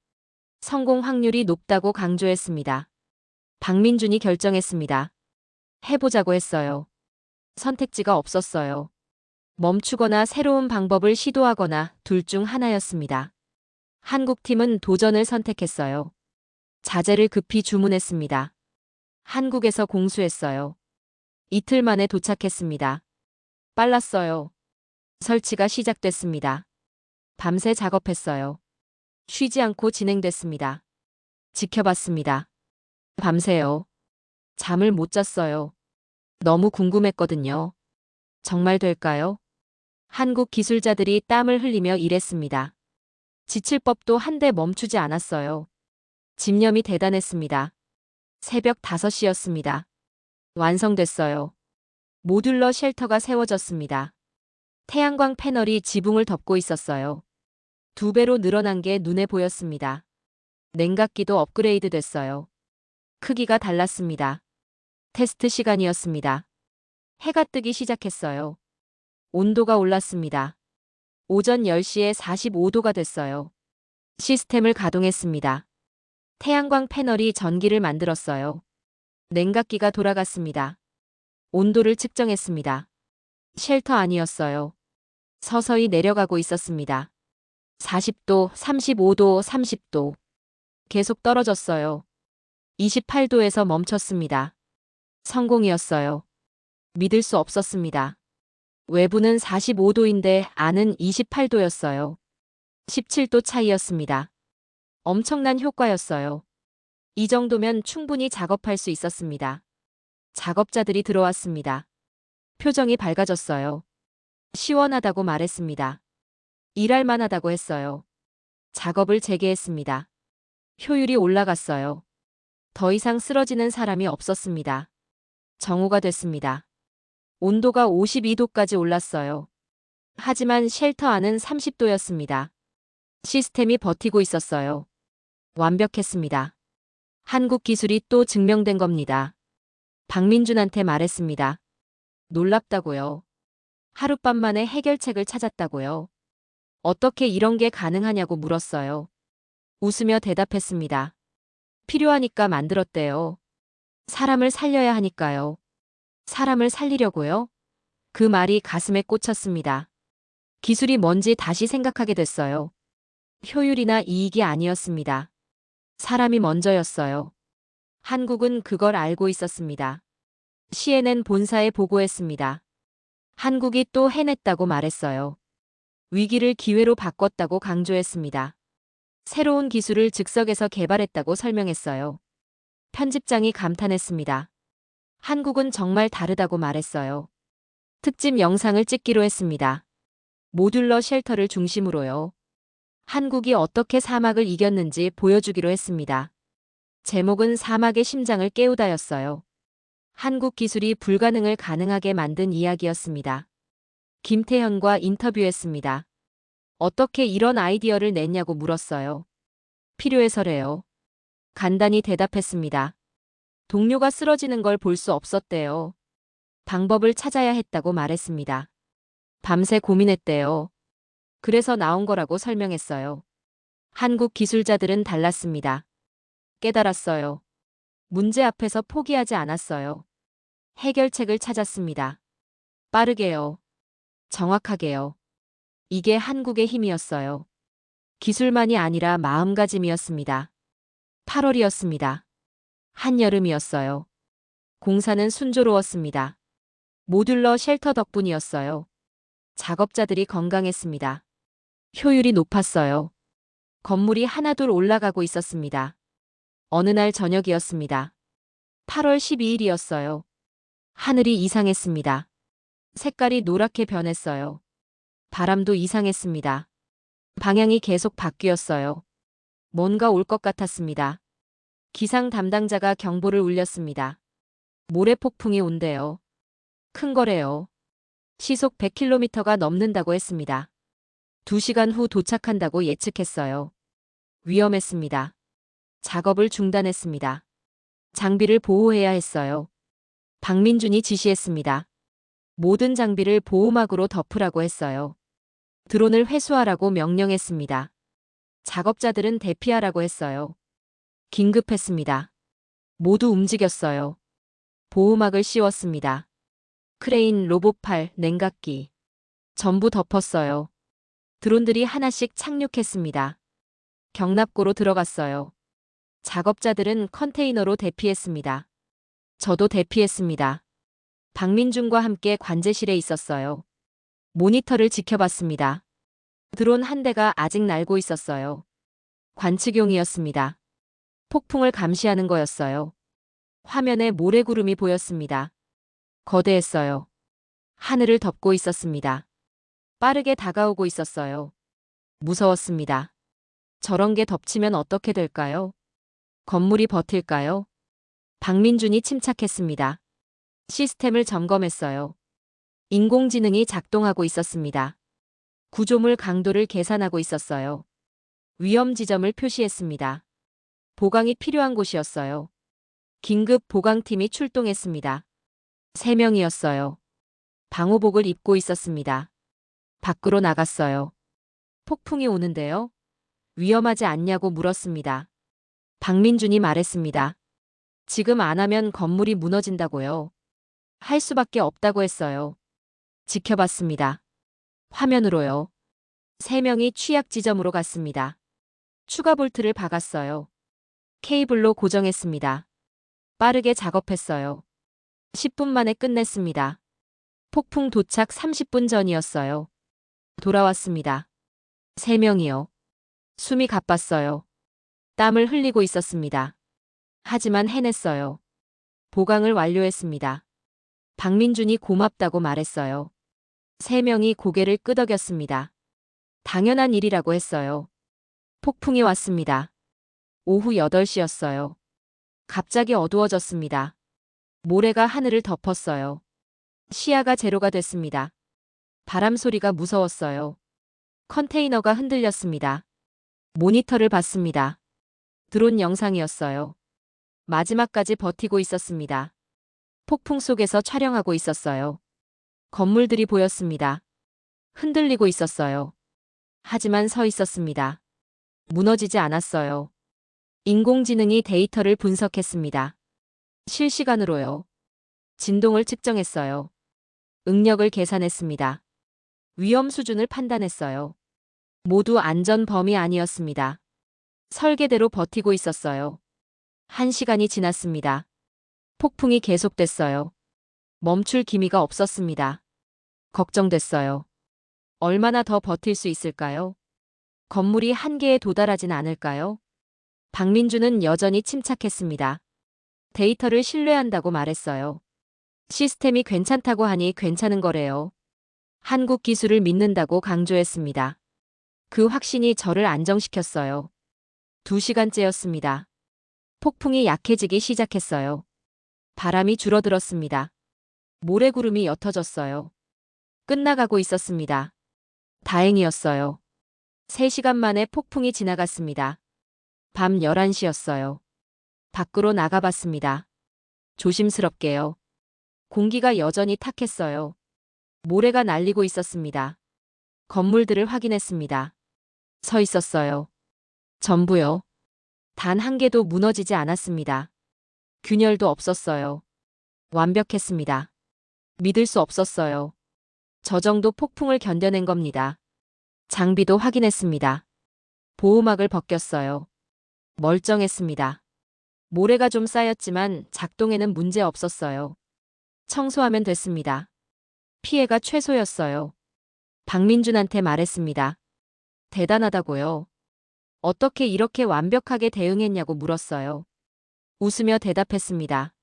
성공 확률이 높다고 강조했습니다. 박민준이 결정했습니다. 해보자고 했어요. 선택지가 없었어요. 멈추거나 새로운 방법을 시도하거나 둘 중 하나였습니다. 한국팀은 도전을 선택했어요. 자재를 급히 주문했습니다. 한국에서 공수했어요. 이틀 만에 도착했습니다. 빨랐어요. 설치가 시작됐습니다. 밤새 작업했어요. 쉬지 않고 진행됐습니다. 지켜봤습니다. 밤새요. 잠을 못 잤어요. 너무 궁금했거든요. 정말 될까요? 한국 기술자들이 땀을 흘리며 일했습니다. 지칠 법도 한데 멈추지 않았어요. 집념이 대단했습니다. 새벽 5시였습니다. 완성됐어요. 모듈러 쉘터가 세워졌습니다. 태양광 패널이 지붕을 덮고 있었어요. 2배로 늘어난 게 눈에 보였습니다. 냉각기도 업그레이드 됐어요. 크기가 달랐습니다. 테스트 시간이었습니다. 해가 뜨기 시작했어요. 온도가 올랐습니다. 오전 10시에 45도가 됐어요. 시스템을 가동했습니다. 태양광 패널이 전기를 만들었어요. 냉각기가 돌아갔습니다. 온도를 측정했습니다. 쉘터 아니었어요. 서서히 내려가고 있었습니다. 40도, 35도, 30도. 계속 떨어졌어요. 28도에서 멈췄습니다. 성공이었어요. 믿을 수 없었습니다. 외부는 45도인데 안은 28도였어요. 17도 차이였습니다. 엄청난 효과였어요. 이 정도면 충분히 작업할 수 있었습니다. 작업자들이 들어왔습니다. 표정이 밝아졌어요. 시원하다고 말했습니다. 일할 만하다고 했어요. 작업을 재개했습니다. 효율이 올라갔어요. 더 이상 쓰러지는 사람이 없었습니다. 정오가 됐습니다. 온도가 52도까지 올랐어요. 하지만 쉘터 안은 30도였습니다. 시스템이 버티고 있었어요. 완벽했습니다. 한국 기술이 또 증명된 겁니다. 박민준한테 말했습니다. 놀랍다고요. 하룻밤 만에 해결책을 찾았다고요. 어떻게 이런 게 가능하냐고 물었어요. 웃으며 대답했습니다. 필요하니까 만들었대요. 사람을 살려야 하니까요. 사람을 살리려고요? 그 말이 가슴에 꽂혔습니다. 기술이 뭔지 다시 생각하게 됐어요. 효율이나 이익이 아니었습니다. 사람이 먼저였어요. 한국은 그걸 알고 있었습니다. CNN 본사에 보고했습니다. 한국이 또 해냈다고 말했어요. 위기를 기회로 바꿨다고 강조했습니다. 새로운 기술을 즉석에서 개발했다고 설명했어요. 편집장이 감탄했습니다. 한국은 정말 다르다고 말했어요. 특집 영상을 찍기로 했습니다. 모듈러 쉘터를 중심으로요. 한국이 어떻게 사막을 이겼는지 보여주기로 했습니다. 제목은 사막의 심장을 깨우다였어요. 한국 기술이 불가능을 가능하게 만든 이야기였습니다. 김태현과 인터뷰했습니다. 어떻게 이런 아이디어를 냈냐고 물었어요. 필요해서래요. 간단히 대답했습니다. 동료가 쓰러지는 걸 볼 수 없었대요. 방법을 찾아야 했다고 말했습니다. 밤새 고민했대요. 그래서 나온 거라고 설명했어요. 한국 기술자들은 달랐습니다. 깨달았어요. 문제 앞에서 포기하지 않았어요. 해결책을 찾았습니다. 빠르게요. 정확하게요. 이게 한국의 힘이었어요. 기술만이 아니라 마음가짐이었습니다. 8월이었습니다. 한여름이었어요. 공사는 순조로웠습니다. 모듈러 쉘터 덕분이었어요. 작업자들이 건강했습니다. 효율이 높았어요. 건물이 하나둘 올라가고 있었습니다. 어느 날 저녁이었습니다. 8월 12일이었어요. 하늘이 이상했습니다. 색깔이 노랗게 변했어요. 바람도 이상했습니다. 방향이 계속 바뀌었어요. 뭔가 올 것 같았습니다. 기상 담당자가 경보를 울렸습니다. 모래폭풍이 온대요. 큰 거래요. 시속 100km가 넘는다고 했습니다. 2시간 후 도착한다고 예측했어요. 위험했습니다. 작업을 중단했습니다. 장비를 보호해야 했어요. 박민준이 지시했습니다. 모든 장비를 보호막으로 덮으라고 했어요. 드론을 회수하라고 명령했습니다. 작업자들은 대피하라고 했어요. 긴급했습니다. 모두 움직였어요. 보호막을 씌웠습니다. 크레인, 로봇팔, 냉각기. 전부 덮었어요. 드론들이 하나씩 착륙했습니다. 경납고로 들어갔어요. 작업자들은 컨테이너로 대피했습니다. 저도 대피했습니다. 박민준과 함께 관제실에 있었어요. 모니터를 지켜봤습니다. 드론 한 대가 아직 날고 있었어요. 관측용이었습니다. 폭풍을 감시하는 거였어요. 화면에 모래구름이 보였습니다. 거대했어요. 하늘을 덮고 있었습니다. 빠르게 다가오고 있었어요. 무서웠습니다. 저런 게 덮치면 어떻게 될까요? 건물이 버틸까요? 박민준이 침착했습니다. 시스템을 점검했어요. 인공지능이 작동하고 있었습니다. 구조물 강도를 계산하고 있었어요. 위험 지점을 표시했습니다. 보강이 필요한 곳이었어요. 긴급 보강팀이 출동했습니다. 3명이었어요. 방호복을 입고 있었습니다. 밖으로 나갔어요. 폭풍이 오는데요. 위험하지 않냐고 물었습니다. 박민준이 말했습니다. 지금 안 하면 건물이 무너진다고요. 할 수밖에 없다고 했어요. 지켜봤습니다. 화면으로요. 3명이 취약 지점으로 갔습니다. 추가 볼트를 박았어요. 케이블로 고정했습니다. 빠르게 작업했어요. 10분 만에 끝냈습니다. 폭풍 도착 30분 전이었어요. 돌아왔습니다. 3명이요. 숨이 가빴어요. 땀을 흘리고 있었습니다. 하지만 해냈어요. 보강을 완료했습니다. 박민준이 고맙다고 말했어요. 3명이 고개를 끄덕였습니다. 당연한 일이라고 했어요. 폭풍이 왔습니다. 오후 8시였어요. 갑자기 어두워졌습니다. 모래가 하늘을 덮었어요. 시야가 제로가 됐습니다. 바람 소리가 무서웠어요. 컨테이너가 흔들렸습니다. 모니터를 봤습니다. 드론 영상이었어요. 마지막까지 버티고 있었습니다. 폭풍 속에서 촬영하고 있었어요. 건물들이 보였습니다. 흔들리고 있었어요. 하지만 서 있었습니다. 무너지지 않았어요. 인공지능이 데이터를 분석했습니다. 실시간으로요. 진동을 측정했어요. 응력을 계산했습니다. 위험 수준을 판단했어요. 모두 안전 범위 아니었습니다. 설계대로 버티고 있었어요. 1시간이 지났습니다. 폭풍이 계속됐어요. 멈출 기미가 없었습니다. 걱정됐어요. 얼마나 더 버틸 수 있을까요? 건물이 한계에 도달하진 않을까요? 박민주는 여전히 침착했습니다. 데이터를 신뢰한다고 말했어요. 시스템이 괜찮다고 하니 괜찮은 거래요. 한국 기술을 믿는다고 강조했습니다. 그 확신이 저를 안정시켰어요. 2시간째였습니다. 폭풍이 약해지기 시작했어요. 바람이 줄어들었습니다. 모래구름이 옅어졌어요. 끝나가고 있었습니다. 다행이었어요. 3시간 만에 폭풍이 지나갔습니다. 밤 11시였어요. 밖으로 나가봤습니다. 조심스럽게요. 공기가 여전히 탁했어요. 모래가 날리고 있었습니다. 건물들을 확인했습니다. 서 있었어요. 전부요. 단 한 개도 무너지지 않았습니다. 균열도 없었어요. 완벽했습니다. 믿을 수 없었어요. 저 정도 폭풍을 견뎌낸 겁니다. 장비도 확인했습니다. 보호막을 벗겼어요. 멀쩡했습니다. 모래가 좀 쌓였지만 작동에는 문제 없었어요. 청소하면 됐습니다. 피해가 최소였어요. 박민준한테 말했습니다. 대단하다고요. 어떻게 이렇게 완벽하게 대응했냐고 물었어요. 웃으며 대답했습니다.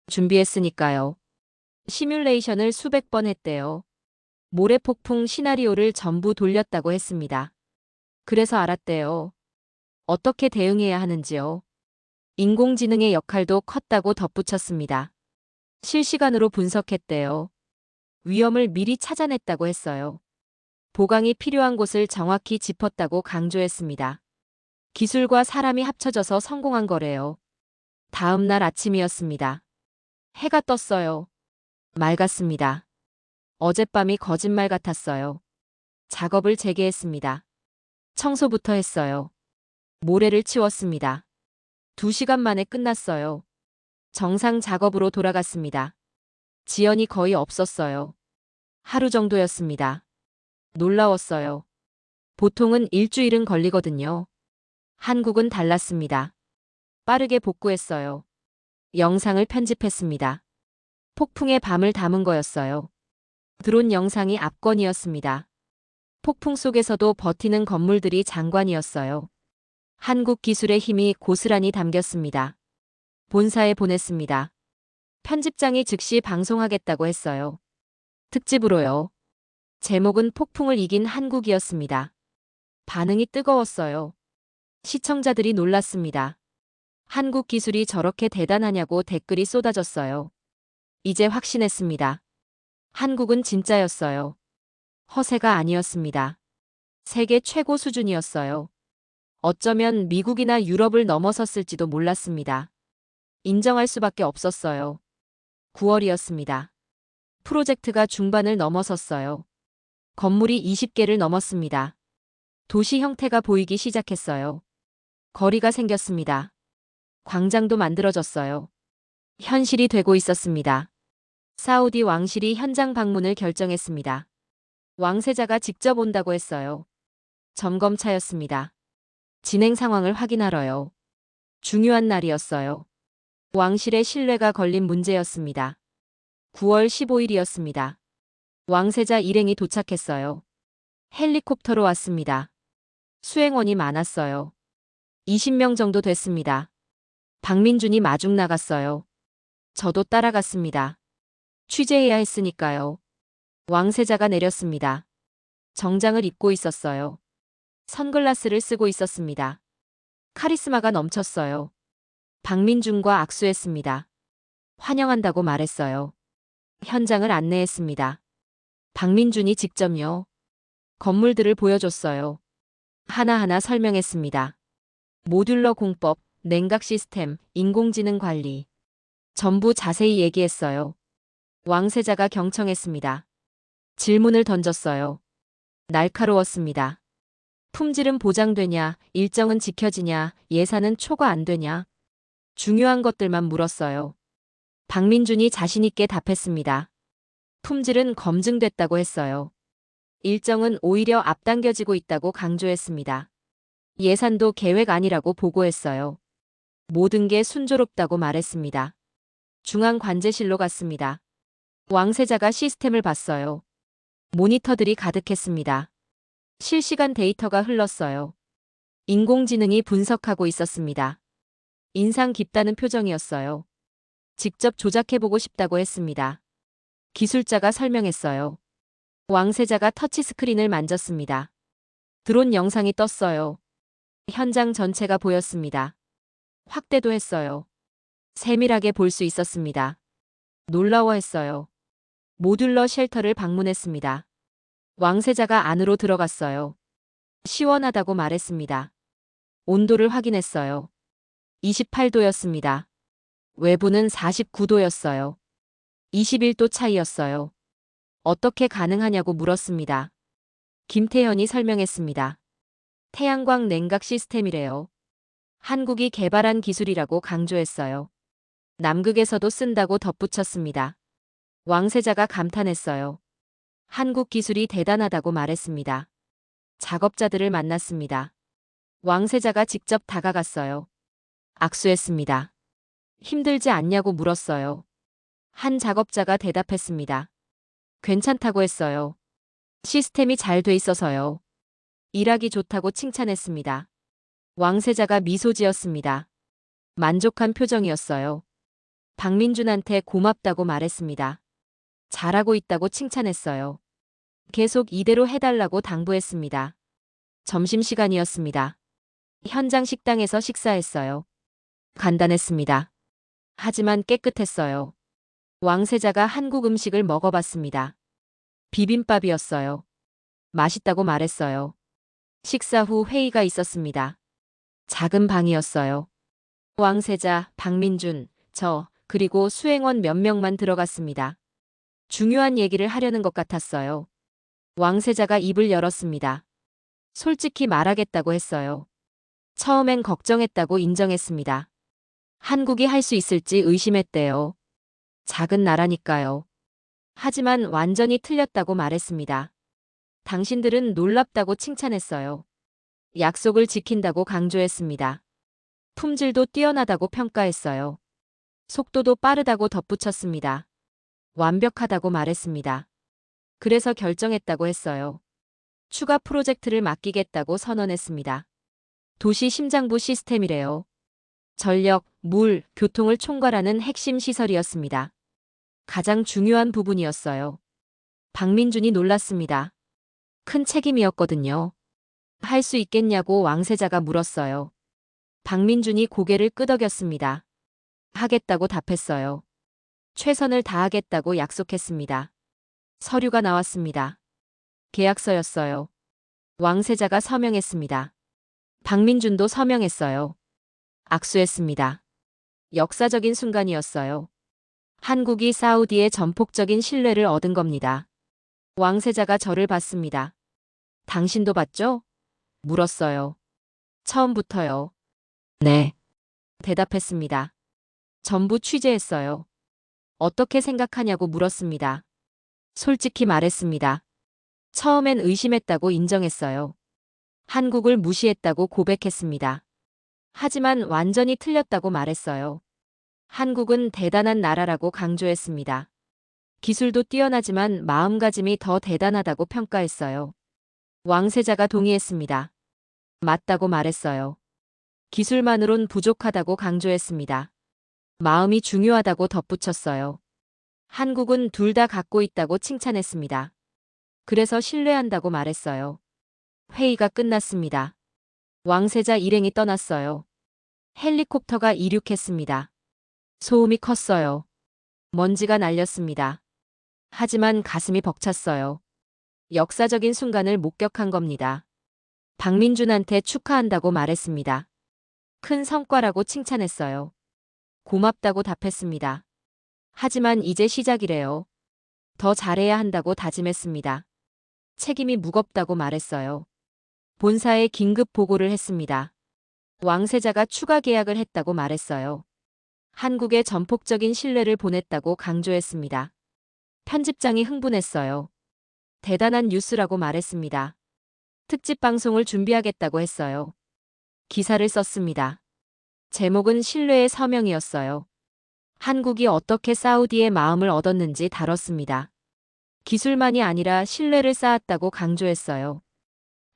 준비했으니까요. 시뮬레이션을 수백 번 했대요. 모래폭풍 시나리오를 전부 돌렸다고 했습니다. 그래서 알았대요. 어떻게 대응해야 하는지요. 인공지능의 역할도 컸다고 덧붙였습니다. 실시간으로 분석했대요. 위험을 미리 찾아냈다고 했어요. 보강이 필요한 곳을 정확히 짚었다고 강조했습니다. 기술과 사람이 합쳐져서 성공한 거래요. 다음 날 아침이었습니다. 해가 떴어요. 맑았습니다. 어젯밤이 거짓말 같았어요. 작업을 재개했습니다. 청소부터 했어요. 모래를 치웠습니다. 2시간 만에 끝났어요. 정상 작업으로 돌아갔습니다. 지연이 거의 없었어요. 하루 정도였습니다. 놀라웠어요. 보통은 일주일은 걸리거든요. 한국은 달랐습니다. 빠르게 복구했어요. 영상을 편집했습니다. 폭풍의 밤을 담은 거였어요. 드론 영상이 압권이었습니다. 폭풍 속에서도 버티는 건물들이 장관이었어요. 한국 기술의 힘이 고스란히 담겼습니다. 본사에 보냈습니다. 편집장이 즉시 방송하겠다고 했어요. 특집으로요. 제목은 폭풍을 이긴 한국이었습니다. 반응이 뜨거웠어요. 시청자들이 놀랐습니다. 한국 기술이 저렇게 대단하냐고 댓글이 쏟아졌어요. 이제 확신했습니다. 한국은 진짜였어요. 허세가 아니었습니다. 세계 최고 수준이었어요. 어쩌면 미국이나 유럽을 넘어섰을지도 몰랐습니다. 인정할 수밖에 없었어요. 9월이었습니다. 프로젝트가 중반을 넘어섰어요. 건물이 20개를 넘었습니다. 도시 형태가 보이기 시작했어요. 거리가 생겼습니다. 광장도 만들어졌어요. 현실이 되고 있었습니다. 사우디 왕실이 현장 방문을 결정했습니다. 왕세자가 직접 온다고 했어요. 점검차였습니다. 진행 상황을 확인하러요. 중요한 날이었어요. 왕실의 신뢰가 걸린 문제였습니다. 9월 15일이었습니다. 왕세자 일행이 도착했어요. 헬리콥터로 왔습니다. 수행원이 많았어요. 20명 정도 됐습니다. 박민준이 마중 나갔어요. 저도 따라갔습니다. 취재해야 했으니까요. 왕세자가 내렸습니다. 정장을 입고 있었어요. 선글라스를 쓰고 있었습니다. 카리스마가 넘쳤어요. 박민준과 악수했습니다. 환영한다고 말했어요. 현장을 안내했습니다. 박민준이 직접요. 건물들을 보여줬어요. 하나하나 설명했습니다. 모듈러 공법, 냉각 시스템, 인공지능 관리. 전부 자세히 얘기했어요. 왕세자가 경청했습니다. 질문을 던졌어요. 날카로웠습니다. 품질은 보장되냐, 일정은 지켜지냐, 예산은 초과 안 되냐. 중요한 것들만 물었어요. 박민준이 자신있게 답했습니다. 품질은 검증됐다고 했어요. 일정은 오히려 앞당겨지고 있다고 강조했습니다. 예산도 계획 아니라고 보고했어요. 모든 게 순조롭다고 말했습니다. 중앙 관제실로 갔습니다. 왕세자가 시스템을 봤어요. 모니터들이 가득했습니다. 실시간 데이터가 흘렀어요. 인공지능이 분석하고 있었습니다. 인상 깊다는 표정이었어요. 직접 조작해보고 싶다고 했습니다. 기술자가 설명했어요. 왕세자가 터치스크린을 만졌습니다. 드론 영상이 떴어요. 현장 전체가 보였습니다. 확대도 했어요. 세밀하게 볼 수 있었습니다. 놀라워했어요. 모듈러 쉘터를 방문했습니다. 왕세자가 안으로 들어갔어요. 시원하다고 말했습니다. 온도를 확인했어요. 28도였습니다. 외부는 49도였어요. 21도 차이였어요. 어떻게 가능하냐고 물었습니다. 김태현이 설명했습니다. 태양광 냉각 시스템이래요. 한국이 개발한 기술이라고 강조했어요. 남극에서도 쓴다고 덧붙였습니다. 왕세자가 감탄했어요. 한국 기술이 대단하다고 말했습니다. 작업자들을 만났습니다. 왕세자가 직접 다가갔어요. 악수했습니다. 힘들지 않냐고 물었어요. 한 작업자가 대답했습니다. 괜찮다고 했어요. 시스템이 잘 돼 있어서요. 일하기 좋다고 칭찬했습니다. 왕세자가 미소 지었습니다. 만족한 표정이었어요. 박민준한테 고맙다고 말했습니다. 잘하고 있다고 칭찬했어요. 계속 이대로 해달라고 당부했습니다. 점심시간이었습니다. 현장 식당에서 식사했어요. 간단했습니다. 하지만 깨끗했어요. 왕세자가 한국 음식을 먹어봤습니다. 비빔밥이었어요. 맛있다고 말했어요. 식사 후 회의가 있었습니다. 작은 방이었어요. 왕세자, 박민준, 저, 그리고 수행원 몇 명만 들어갔습니다. 중요한 얘기를 하려는 것 같았어요. 왕세자가 입을 열었습니다. 솔직히 말하겠다고 했어요. 처음엔 걱정했다고 인정했습니다. 한국이 할 수 있을지 의심했대요. 작은 나라니까요. 하지만 완전히 틀렸다고 말했습니다. 당신들은 놀랍다고 칭찬했어요. 약속을 지킨다고 강조했습니다. 품질도 뛰어나다고 평가했어요. 속도도 빠르다고 덧붙였습니다. 완벽하다고 말했습니다. 그래서 결정했다고 했어요. 추가 프로젝트를 맡기겠다고 선언했습니다. 도시 심장부 시스템이래요. 전력, 물, 교통을 총괄하는 핵심 시설이었습니다. 가장 중요한 부분이었어요. 박민준이 놀랐습니다. 큰 책임이었거든요. 할 수 있겠냐고 왕세자가 물었어요. 박민준이 고개를 끄덕였습니다. 하겠다고 답했어요. 최선을 다하겠다고 약속했습니다. 서류가 나왔습니다. 계약서였어요. 왕세자가 서명했습니다. 박민준도 서명했어요. 악수했습니다. 역사적인 순간이었어요. 한국이 사우디의 전폭적인 신뢰를 얻은 겁니다. 왕세자가 저를 봤습니다. 당신도 봤죠? 물었어요. 처음부터요. 네. 대답했습니다. 전부 취재했어요. 어떻게 생각하냐고 물었습니다. 솔직히 말했습니다. 처음엔 의심했다고 인정했어요. 한국을 무시했다고 고백했습니다. 하지만 완전히 틀렸다고 말했어요. 한국은 대단한 나라라고 강조했습니다. 기술도 뛰어나지만 마음가짐이 더 대단하다고 평가했어요. 왕세자가 동의했습니다. 맞다고 말했어요. 기술만으론 부족하다고 강조했습니다. 마음이 중요하다고 덧붙였어요. 한국은 둘 다 갖고 있다고 칭찬했습니다. 그래서 신뢰한다고 말했어요. 회의가 끝났습니다. 왕세자 일행이 떠났어요. 헬리콥터가 이륙했습니다. 소음이 컸어요. 먼지가 날렸습니다. 하지만 가슴이 벅찼어요. 역사적인 순간을 목격한 겁니다. 박민준한테 축하한다고 말했습니다. 큰 성과라고 칭찬했어요. 고맙다고 답했습니다. 하지만 이제 시작이래요. 더 잘해야 한다고 다짐했습니다. 책임이 무겁다고 말했어요. 본사에 긴급 보고를 했습니다. 왕세자가 추가 계약을 했다고 말했어요. 한국에 전폭적인 신뢰를 보냈다고 강조했습니다. 편집장이 흥분했어요. 대단한 뉴스라고 말했습니다. 특집 방송을 준비하겠다고 했어요. 기사를 썼습니다. 제목은 신뢰의 서명이었어요. 한국이 어떻게 사우디의 마음을 얻었는지 다뤘습니다. 기술만이 아니라 신뢰를 쌓았다고 강조했어요.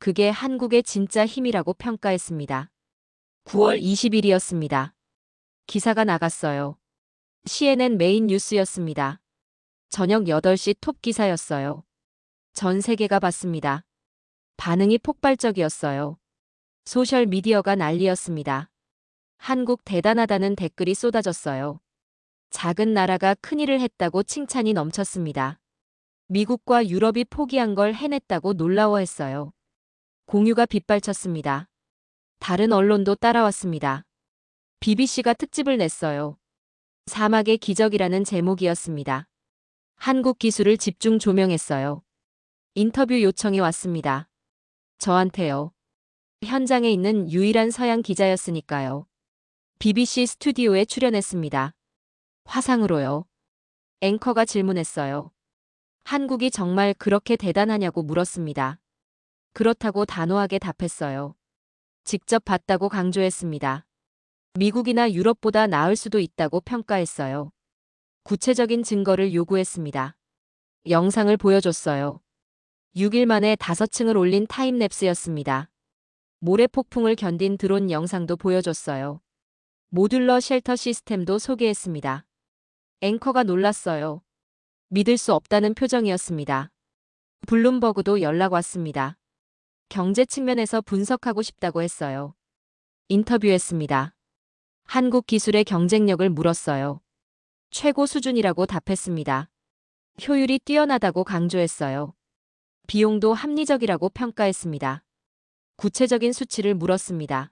그게 한국의 진짜 힘이라고 평가했습니다. 9월 20일이었습니다. 기사가 나갔어요. CNN 메인 뉴스였습니다. 저녁 8시 톱 기사였어요. 전 세계가 봤습니다. 반응이 폭발적이었어요. 소셜미디어가 난리였습니다. 한국 대단하다는 댓글이 쏟아졌어요. 작은 나라가 큰일을 했다고 칭찬이 넘쳤습니다. 미국과 유럽이 포기한 걸 해냈다고 놀라워했어요. 공유가 빗발쳤습니다. 다른 언론도 따라왔습니다. BBC가 특집을 냈어요. 사막의 기적이라는 제목이었습니다. 한국 기술을 집중 조명했어요. 인터뷰 요청이 왔습니다. 저한테요. 현장에 있는 유일한 서양 기자였으니까요. BBC 스튜디오에 출연했습니다. 화상으로요. 앵커가 질문했어요. 한국이 정말 그렇게 대단하냐고 물었습니다. 그렇다고 단호하게 답했어요. 직접 봤다고 강조했습니다. 미국이나 유럽보다 나을 수도 있다고 평가했어요. 구체적인 증거를 요구했습니다. 영상을 보여줬어요. 6일 만에 5층을 올린 타임랩스였습니다. 모래 폭풍을 견딘 드론 영상도 보여줬어요. 모듈러 쉘터 시스템도 소개했습니다. 앵커가 놀랐어요. 믿을 수 없다는 표정이었습니다. 블룸버그도 연락 왔습니다. 경제 측면에서 분석하고 싶다고 했어요. 인터뷰했습니다. 한국 기술의 경쟁력을 물었어요. 최고 수준이라고 답했습니다. 효율이 뛰어나다고 강조했어요. 비용도 합리적이라고 평가했습니다. 구체적인 수치를 물었습니다.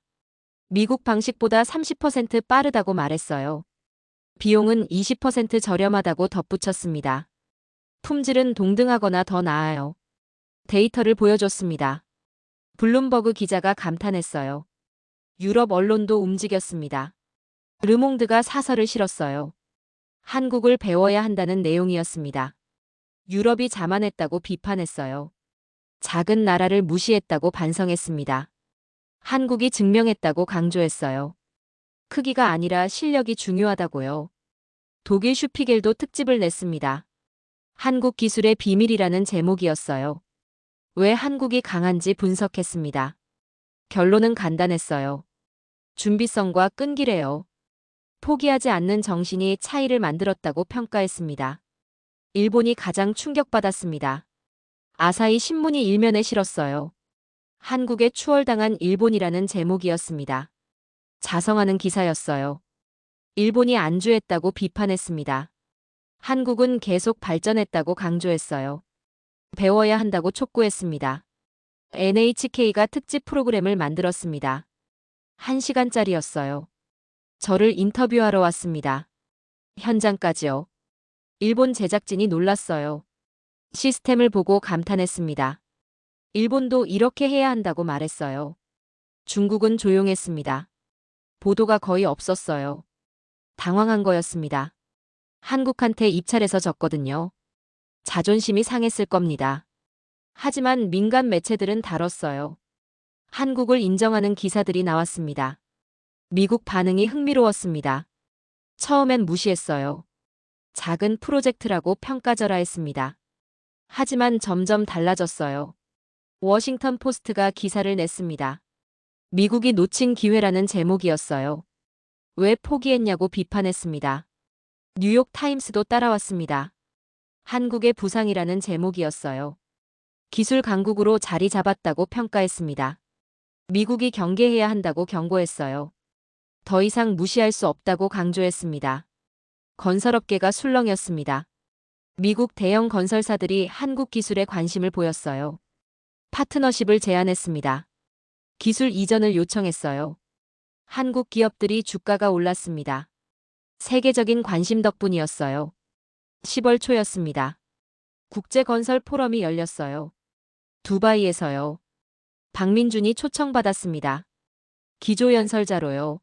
미국 방식보다 30% 빠르다고 말했어요. 비용은 20% 저렴하다고 덧붙였습니다. 품질은 동등하거나 더 나아요. 데이터를 보여줬습니다. 블룸버그 기자가 감탄했어요. 유럽 언론도 움직였습니다. 르몽드가 사설을 실었어요. 한국을 배워야 한다는 내용이었습니다. 유럽이 자만했다고 비판했어요. 작은 나라를 무시했다고 반성했습니다. 한국이 증명했다고 강조했어요. 크기가 아니라 실력이 중요하다고요. 독일 슈피겔도 특집을 냈습니다. 한국 기술의 비밀이라는 제목이었어요. 왜 한국이 강한지 분석했습니다. 결론은 간단했어요. 준비성과 끈기래요. 포기하지 않는 정신이 차이를 만들었다고 평가했습니다. 일본이 가장 충격받았습니다. 아사히 신문이 일면에 실었어요. 한국에 추월당한 일본이라는 제목이었습니다. 자성하는 기사였어요. 일본이 안주했다고 비판했습니다. 한국은 계속 발전했다고 강조했어요. 배워야 한다고 촉구했습니다. NHK가 특집 프로그램을 만들었습니다. 1시간짜리였어요. 저를 인터뷰하러 왔습니다. 현장까지요. 일본 제작진이 놀랐어요. 시스템을 보고 감탄했습니다. 일본도 이렇게 해야 한다고 말했어요. 중국은 조용했습니다. 보도가 거의 없었어요. 당황한 거였습니다. 한국한테 입찰해서 졌거든요. 자존심이 상했을 겁니다. 하지만 민간 매체들은 다뤘어요. 한국을 인정하는 기사들이 나왔습니다. 미국 반응이 흥미로웠습니다. 처음엔 무시했어요. 작은 프로젝트라고 평가절하했습니다. 하지만 점점 달라졌어요. 워싱턴 포스트가 기사를 냈습니다. 미국이 놓친 기회라는 제목이었어요. 왜 포기했냐고 비판했습니다. 뉴욕 타임스도 따라왔습니다. 한국의 부상이라는 제목이었어요. 기술 강국으로 자리 잡았다고 평가했습니다. 미국이 경계해야 한다고 경고했어요. 더 이상 무시할 수 없다고 강조했습니다. 건설업계가 술렁였습니다. 미국 대형 건설사들이 한국 기술에 관심을 보였어요. 파트너십을 제안했습니다. 기술 이전을 요청했어요. 한국 기업들이 주가가 올랐습니다. 세계적인 관심 덕분이었어요. 10월 초였습니다. 국제건설 포럼이 열렸어요. 두바이에서요. 박민준이 초청받았습니다. 기조연설자로요.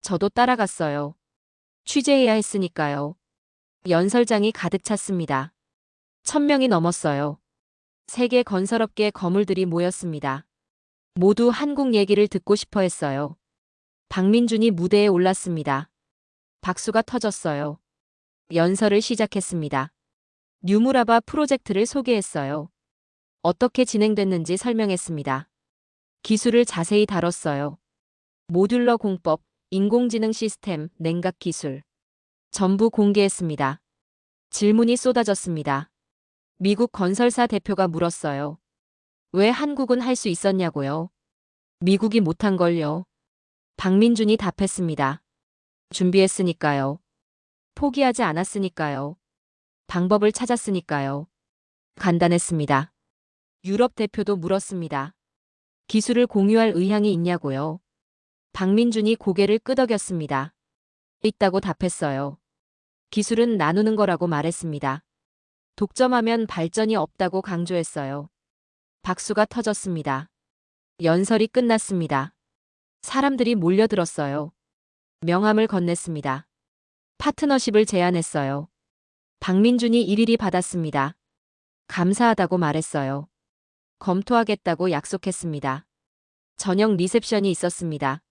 저도 따라갔어요. 취재해야 했으니까요. 연설장이 가득 찼습니다. 1000명이 넘었어요. 세계 건설업계 거물들이 모였습니다. 모두 한국 얘기를 듣고 싶어 했어요. 박민준이 무대에 올랐습니다. 박수가 터졌어요. 연설을 시작했습니다. 뉴무라바 프로젝트를 소개했어요. 어떻게 진행됐는지 설명했습니다. 기술을 자세히 다뤘어요. 모듈러 공법, 인공지능 시스템, 냉각 기술. 전부 공개했습니다. 질문이 쏟아졌습니다. 미국 건설사 대표가 물었어요. 왜 한국은 할 수 있었냐고요? 미국이 못한 걸요. 박민준이 답했습니다. 준비했으니까요. 포기하지 않았으니까요. 방법을 찾았으니까요. 간단했습니다. 유럽 대표도 물었습니다. 기술을 공유할 의향이 있냐고요. 박민준이 고개를 끄덕였습니다. 있다고 답했어요. 기술은 나누는 거라고 말했습니다. 독점하면 발전이 없다고 강조했어요. 박수가 터졌습니다. 연설이 끝났습니다. 사람들이 몰려들었어요. 명함을 건넸습니다. 파트너십을 제안했어요. 박민준이 일일이 받았습니다. 감사하다고 말했어요. 검토하겠다고 약속했습니다. 저녁 리셉션이 있었습니다.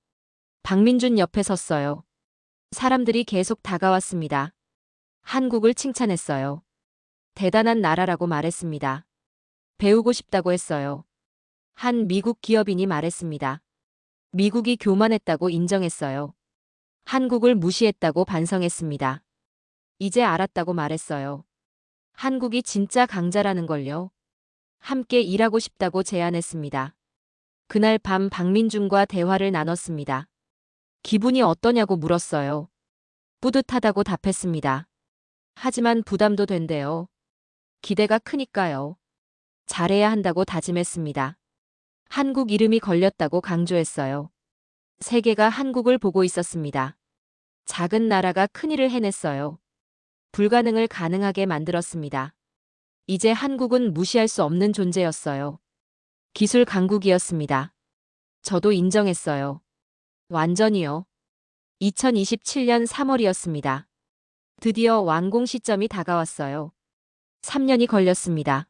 박민준 옆에 섰어요. 사람들이 계속 다가왔습니다. 한국을 칭찬했어요. 대단한 나라라고 말했습니다. 배우고 싶다고 했어요. 한 미국 기업인이 말했습니다. 미국이 교만했다고 인정했어요. 한국을 무시했다고 반성했습니다. 이제 알았다고 말했어요. 한국이 진짜 강자라는 걸요. 함께 일하고 싶다고 제안했습니다. 그날 밤 박민준과 대화를 나눴습니다. 기분이 어떠냐고 물었어요. 뿌듯하다고 답했습니다. 하지만 부담도 된대요. 기대가 크니까요. 잘해야 한다고 다짐했습니다. 한국 이름이 걸렸다고 강조했어요. 세계가 한국을 보고 있었습니다. 작은 나라가 큰일을 해냈어요. 불가능을 가능하게 만들었습니다. 이제 한국은 무시할 수 없는 존재였어요. 기술 강국이었습니다. 저도 인정했어요. 완전히요. 2027년 3월이었습니다. 드디어 완공 시점이 다가왔어요. 3년이 걸렸습니다.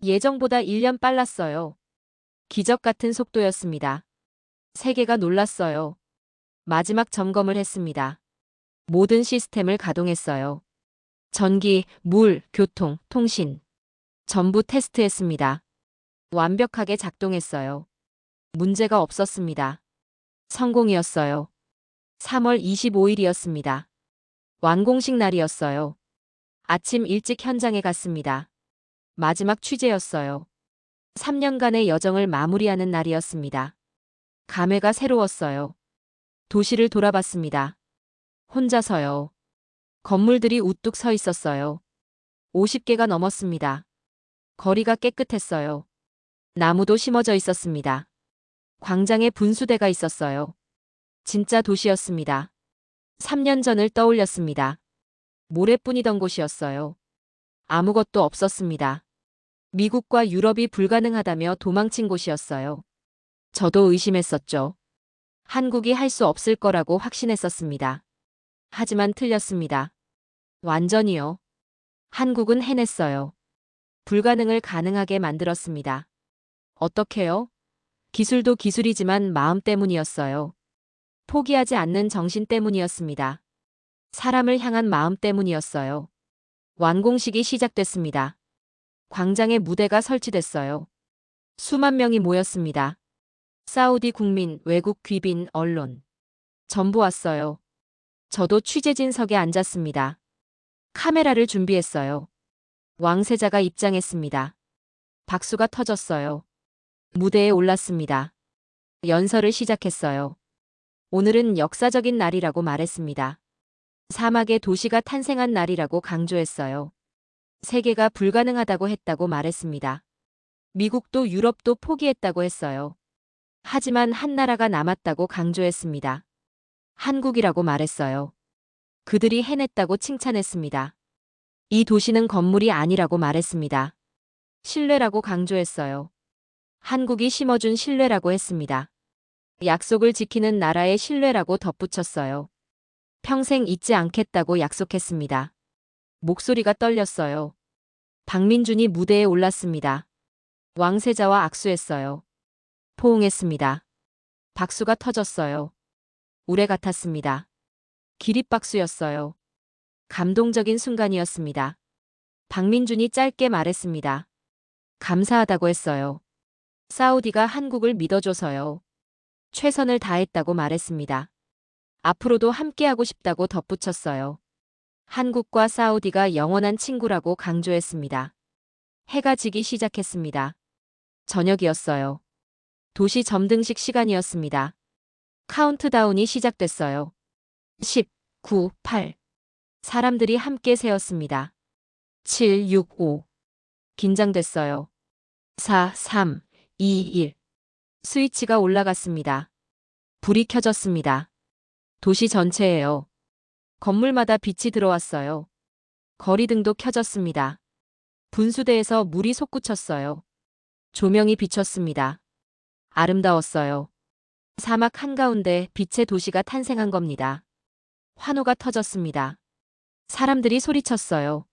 예정보다 1년 빨랐어요. 기적 같은 속도였습니다. 세계가 놀랐어요. 마지막 점검을 했습니다. 모든 시스템을 가동했어요. 전기, 물, 교통, 통신. 전부 테스트했습니다. 완벽하게 작동했어요. 문제가 없었습니다. 성공이었어요. 3월 25일이었습니다. 완공식 날이었어요. 아침 일찍 현장에 갔습니다. 마지막 취재였어요. 3년간의 여정을 마무리하는 날이었습니다. 감회가 새로웠어요. 도시를 돌아봤습니다. 혼자서요. 건물들이 우뚝 서 있었어요. 50개가 넘었습니다. 거리가 깨끗했어요. 나무도 심어져 있었습니다. 광장에 분수대가 있었어요. 진짜 도시였습니다. 3년 전을 떠올렸습니다. 모래뿐이던 곳이었어요. 아무것도 없었습니다. 미국과 유럽이 불가능하다며 도망친 곳이었어요. 저도 의심했었죠. 한국이 할 수 없을 거라고 확신했었습니다. 하지만 틀렸습니다. 완전히요. 한국은 해냈어요. 불가능을 가능하게 만들었습니다. 어떻게요? 기술도 기술이지만 마음 때문이었어요. 포기하지 않는 정신 때문이었습니다. 사람을 향한 마음 때문이었어요. 완공식이 시작됐습니다. 광장에 무대가 설치됐어요. 수만 명이 모였습니다. 사우디 국민, 외국 귀빈, 언론. 전부 왔어요. 저도 취재진석에 앉았습니다. 카메라를 준비했어요. 왕세자가 입장했습니다. 박수가 터졌어요. 무대에 올랐습니다. 연설을 시작했어요. 오늘은 역사적인 날이라고 말했습니다. 사막의 도시가 탄생한 날이라고 강조했어요. 세계가 불가능하다고 했다고 말했습니다. 미국도 유럽도 포기했다고 했어요. 하지만 한 나라가 남았다고 강조했습니다. 한국이라고 말했어요. 그들이 해냈다고 칭찬했습니다. 이 도시는 건물이 아니라고 말했습니다. 신뢰라고 강조했어요. 한국이 심어준 신뢰라고 했습니다. 약속을 지키는 나라의 신뢰라고 덧붙였어요. 평생 잊지 않겠다고 약속했습니다. 목소리가 떨렸어요. 박민준이 무대에 올랐습니다. 왕세자와 악수했어요. 포옹했습니다. 박수가 터졌어요. 우레 같았습니다. 기립박수였어요. 감동적인 순간이었습니다. 박민준이 짧게 말했습니다. 감사하다고 했어요. 사우디가 한국을 믿어줘서요. 최선을 다했다고 말했습니다. 앞으로도 함께하고 싶다고 덧붙였어요. 한국과 사우디가 영원한 친구라고 강조했습니다. 해가 지기 시작했습니다. 저녁이었어요. 도시 점등식 시간이었습니다. 카운트다운이 시작됐어요. 10, 9, 8. 사람들이 함께 세었습니다. 7, 6, 5. 긴장됐어요. 4, 3, 2, 1. 스위치가 올라갔습니다. 불이 켜졌습니다. 도시 전체에요. 건물마다 빛이 들어왔어요. 거리등도 켜졌습니다. 분수대에서 물이 솟구쳤어요. 조명이 비쳤습니다. 아름다웠어요. 사막 한가운데 빛의 도시가 탄생한 겁니다. 환호가 터졌습니다. 사람들이 소리쳤어요.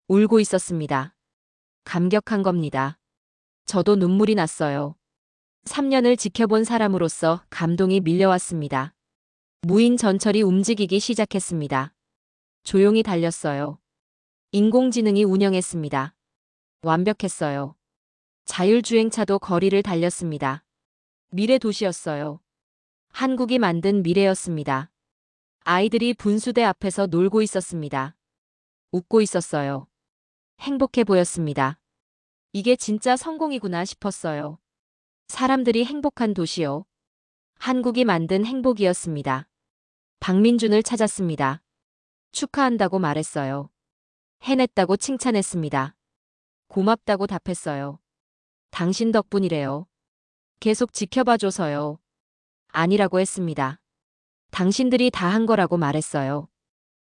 울고 있었습니다. 감격한 겁니다. 저도 눈물이 났어요. 3년을 지켜본 사람으로서 감동이 밀려왔습니다. 무인 전철이 움직이기 시작했습니다. 조용히 달렸어요. 인공지능이 운영했습니다. 완벽했어요. 자율주행차도 거리를 달렸습니다. 미래 도시였어요. 한국이 만든 미래였습니다. 아이들이 분수대 앞에서 놀고 있었습니다. 웃고 있었어요. 행복해 보였습니다. 이게 진짜 성공이구나 싶었어요. 사람들이 행복한 도시요. 한국이 만든 행복이었습니다. 박민준을 찾았습니다. 축하한다고 말했어요. 해냈다고 칭찬했습니다. 고맙다고 답했어요. 당신 덕분이래요. 계속 지켜봐줘서요. 아니라고 했습니다. 당신들이 다 한 거라고 말했어요.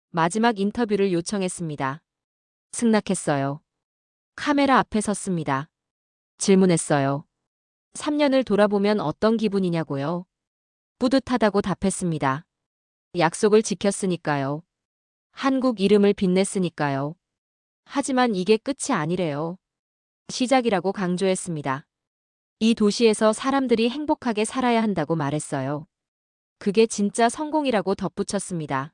마지막 인터뷰를 요청했습니다. 승낙했어요. 카메라 앞에 섰습니다. 질문했어요. 3년을 돌아보면 어떤 기분이냐고요? 뿌듯하다고 답했습니다. 약속을 지켰으니까요. 한국 이름을 빛냈으니까요. 하지만 이게 끝이 아니래요. 시작이라고 강조했습니다. 이 도시에서 사람들이 행복하게 살아야 한다고 말했어요. 그게 진짜 성공이라고 덧붙였습니다.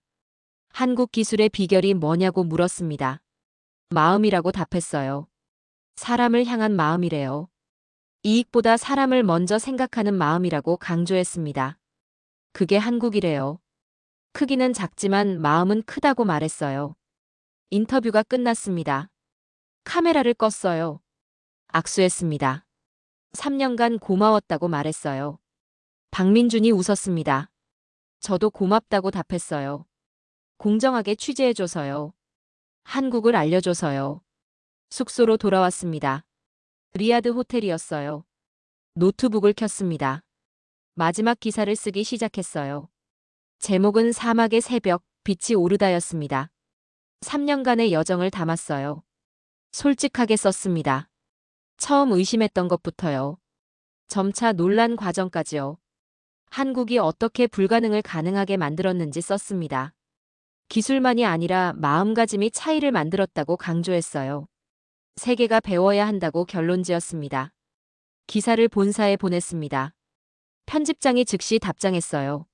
한국 기술의 비결이 뭐냐고 물었습니다. 마음이라고 답했어요. 사람을 향한 마음이래요. 이익보다 사람을 먼저 생각하는 마음이라고 강조했습니다. 그게 한국이래요. 크기는 작지만 마음은 크다고 말했어요. 인터뷰가 끝났습니다. 카메라를 껐어요. 악수했습니다. 3년간 고마웠다고 말했어요. 박민준이 웃었습니다. 저도 고맙다고 답했어요. 공정하게 취재해줘서요. 한국을 알려줘서요. 숙소로 돌아왔습니다. 리야드 호텔이었어요. 노트북을 켰습니다. 마지막 기사를 쓰기 시작했어요. 제목은 사막의 새벽, 빛이 오르다였습니다. 3년간의 여정을 담았어요. 솔직하게 썼습니다. 처음 의심했던 것부터요. 점차 놀란 과정까지요. 한국이 어떻게 불가능을 가능하게 만들었는지 썼습니다. 기술만이 아니라 마음가짐이 차이를 만들었다고 강조했어요. 세계가 배워야 한다고 결론지었습니다. 기사를 본사에 보냈습니다. 편집장이 즉시 답장했어요.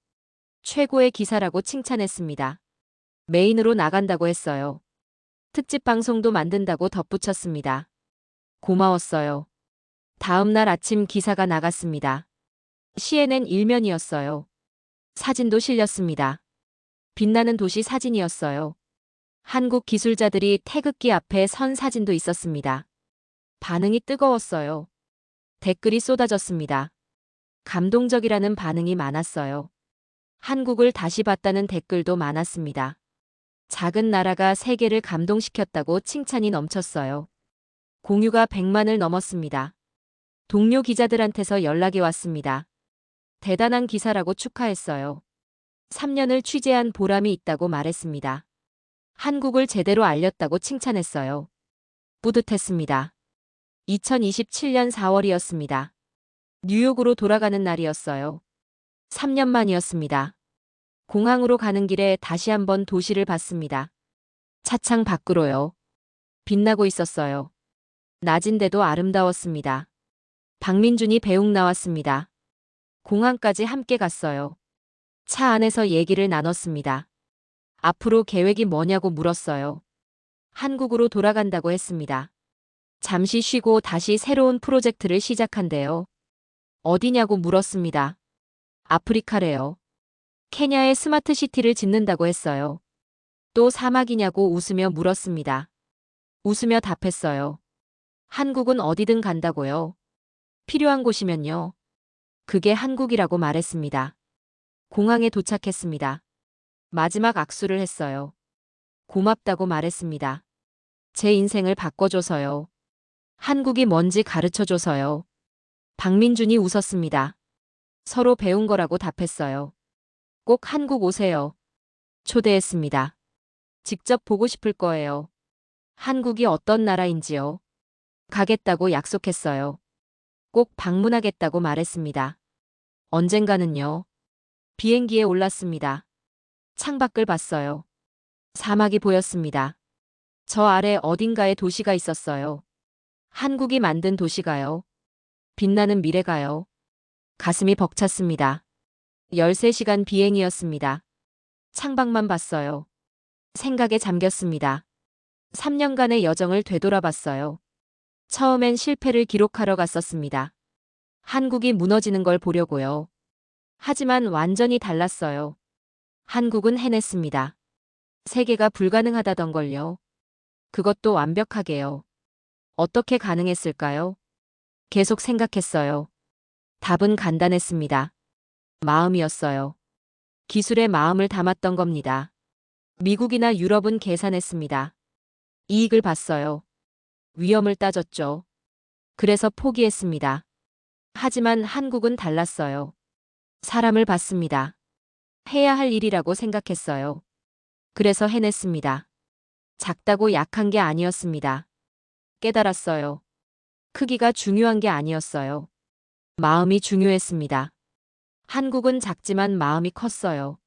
최고의 기사라고 칭찬했습니다. 메인으로 나간다고 했어요. 특집 방송도 만든다고 덧붙였습니다. 고마웠어요. 다음 날 아침 기사가 나갔습니다. CNN 일면이었어요. 사진도 실렸습니다. 빛나는 도시 사진이었어요. 한국 기술자들이 태극기 앞에 선 사진도 있었습니다. 반응이 뜨거웠어요. 댓글이 쏟아졌습니다. 감동적이라는 반응이 많았어요. 한국을 다시 봤다는 댓글도 많았습니다. 작은 나라가 세계를 감동시켰다고 칭찬이 넘쳤어요. 공유가 100만을 넘었습니다. 동료 기자들한테서 연락이 왔습니다. 대단한 기사라고 축하했어요. 3년을 취재한 보람이 있다고 말했습니다. 한국을 제대로 알렸다고 칭찬했어요. 뿌듯했습니다. 2027년 4월이었습니다. 뉴욕으로 돌아가는 날이었어요. 3년 만이었습니다. 공항으로 가는 길에 다시 한번 도시를 봤습니다. 차창 밖으로요. 빛나고 있었어요. 낮인데도 아름다웠습니다. 박민준이 배웅 나왔습니다. 공항까지 함께 갔어요. 차 안에서 얘기를 나눴습니다. 앞으로 계획이 뭐냐고 물었어요. 한국으로 돌아간다고 했습니다. 잠시 쉬고 다시 새로운 프로젝트를 시작한대요. 어디냐고 물었습니다. 아프리카래요. 케냐에 스마트 시티를 짓는다고 했어요. 또 사막이냐고 웃으며 물었습니다. 웃으며 답했어요. 한국은 어디든 간다고요. 필요한 곳이면요. 그게 한국이라고 말했습니다. 공항에 도착했습니다. 마지막 악수를 했어요. 고맙다고 말했습니다. 제 인생을 바꿔줘서요. 한국이 뭔지 가르쳐줘서요. 박민준이 웃었습니다. 서로 배운 거라고 답했어요. 꼭 한국 오세요. 초대했습니다. 직접 보고 싶을 거예요. 한국이 어떤 나라인지요. 가겠다고 약속했어요. 꼭 방문하겠다고 말했습니다. 언젠가는요. 비행기에 올랐습니다. 창밖을 봤어요. 사막이 보였습니다. 저 아래 어딘가에 도시가 있었어요. 한국이 만든 도시가요. 빛나는 미래가요. 가슴이 벅찼습니다. 13시간 비행이었습니다. 창밖만 봤어요. 생각에 잠겼습니다. 3년간의 여정을 되돌아봤어요. 처음엔 실패를 기록하러 갔었습니다. 한국이 무너지는 걸 보려고요. 하지만 완전히 달랐어요. 한국은 해냈습니다. 세계가 불가능하다던 걸요. 그것도 완벽하게요. 어떻게 가능했을까요? 계속 생각했어요. 답은 간단했습니다. 마음이었어요. 기술에 마음을 담았던 겁니다. 미국이나 유럽은 계산했습니다. 이익을 봤어요. 위험을 따졌죠. 그래서 포기했습니다. 하지만 한국은 달랐어요. 사람을 봤습니다. 해야 할 일이라고 생각했어요. 그래서 해냈습니다. 작다고 약한 게 아니었습니다. 깨달았어요. 크기가 중요한 게 아니었어요. 마음이 중요했습니다. 한국은 작지만 마음이 컸어요.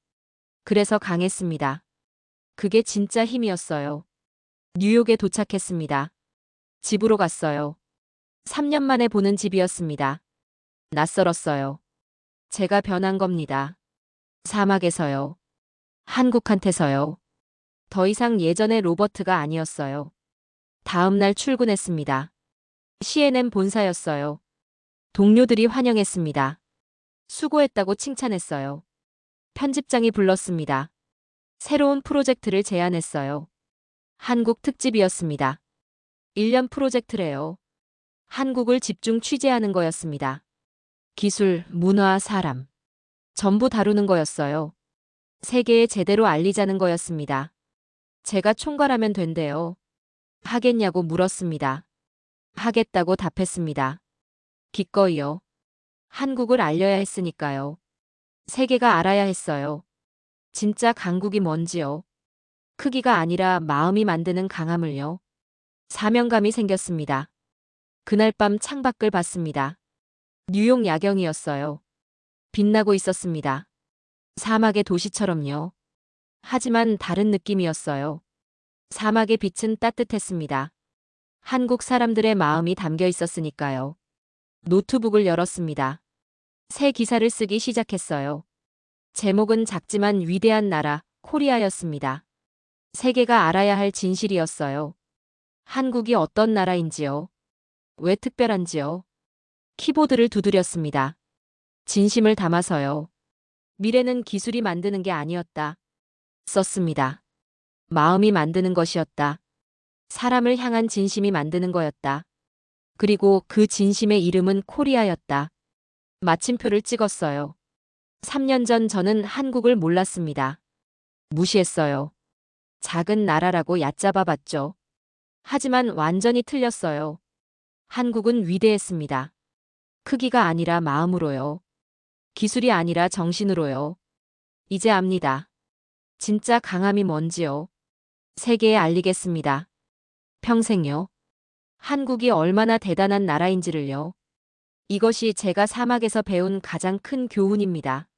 그래서 강했습니다. 그게 진짜 힘이었어요. 뉴욕에 도착했습니다. 집으로 갔어요. 3년 만에 보는 집이었습니다. 낯설었어요. 제가 변한 겁니다. 사막에서요. 한국한테서요. 더 이상 예전의 로버트가 아니었어요. 다음 날 출근했습니다. CNN 본사였어요. 동료들이 환영했습니다. 수고했다고 칭찬했어요. 편집장이 불렀습니다. 새로운 프로젝트를 제안했어요. 한국 특집이었습니다. 1년 프로젝트래요. 한국을 집중 취재하는 거였습니다. 기술, 문화, 사람. 전부 다루는 거였어요. 세계에 제대로 알리자는 거였습니다. 제가 총괄하면 된대요. 하겠냐고 물었습니다. 하겠다고 답했습니다. 기꺼이요. 한국을 알려야 했으니까요. 세계가 알아야 했어요. 진짜 강국이 뭔지요. 크기가 아니라 마음이 만드는 강함을요. 사명감이 생겼습니다. 그날 밤 창밖을 봤습니다. 뉴욕 야경이었어요. 빛나고 있었습니다. 사막의 도시처럼요. 하지만 다른 느낌이었어요. 사막의 빛은 따뜻했습니다. 한국 사람들의 마음이 담겨 있었으니까요. 노트북을 열었습니다. 새 기사를 쓰기 시작했어요. 제목은 작지만 위대한 나라, 코리아였습니다. 세계가 알아야 할 진실이었어요. 한국이 어떤 나라인지요. 왜 특별한지요. 키보드를 두드렸습니다. 진심을 담아서요. 미래는 기술이 만드는 게 아니었다. 썼습니다. 마음이 만드는 것이었다. 사람을 향한 진심이 만드는 거였다. 그리고 그 진심의 이름은 코리아였다. 마침표를 찍었어요. 3년 전 저는 한국을 몰랐습니다. 무시했어요. 작은 나라라고 얕잡아 봤죠. 하지만 완전히 틀렸어요. 한국은 위대했습니다. 크기가 아니라 마음으로요. 기술이 아니라 정신으로요. 이제 압니다. 진짜 강함이 뭔지요. 세계에 알리겠습니다. 평생요. 한국이 얼마나 대단한 나라인지를요. 이것이 제가 사막에서 배운 가장 큰 교훈입니다.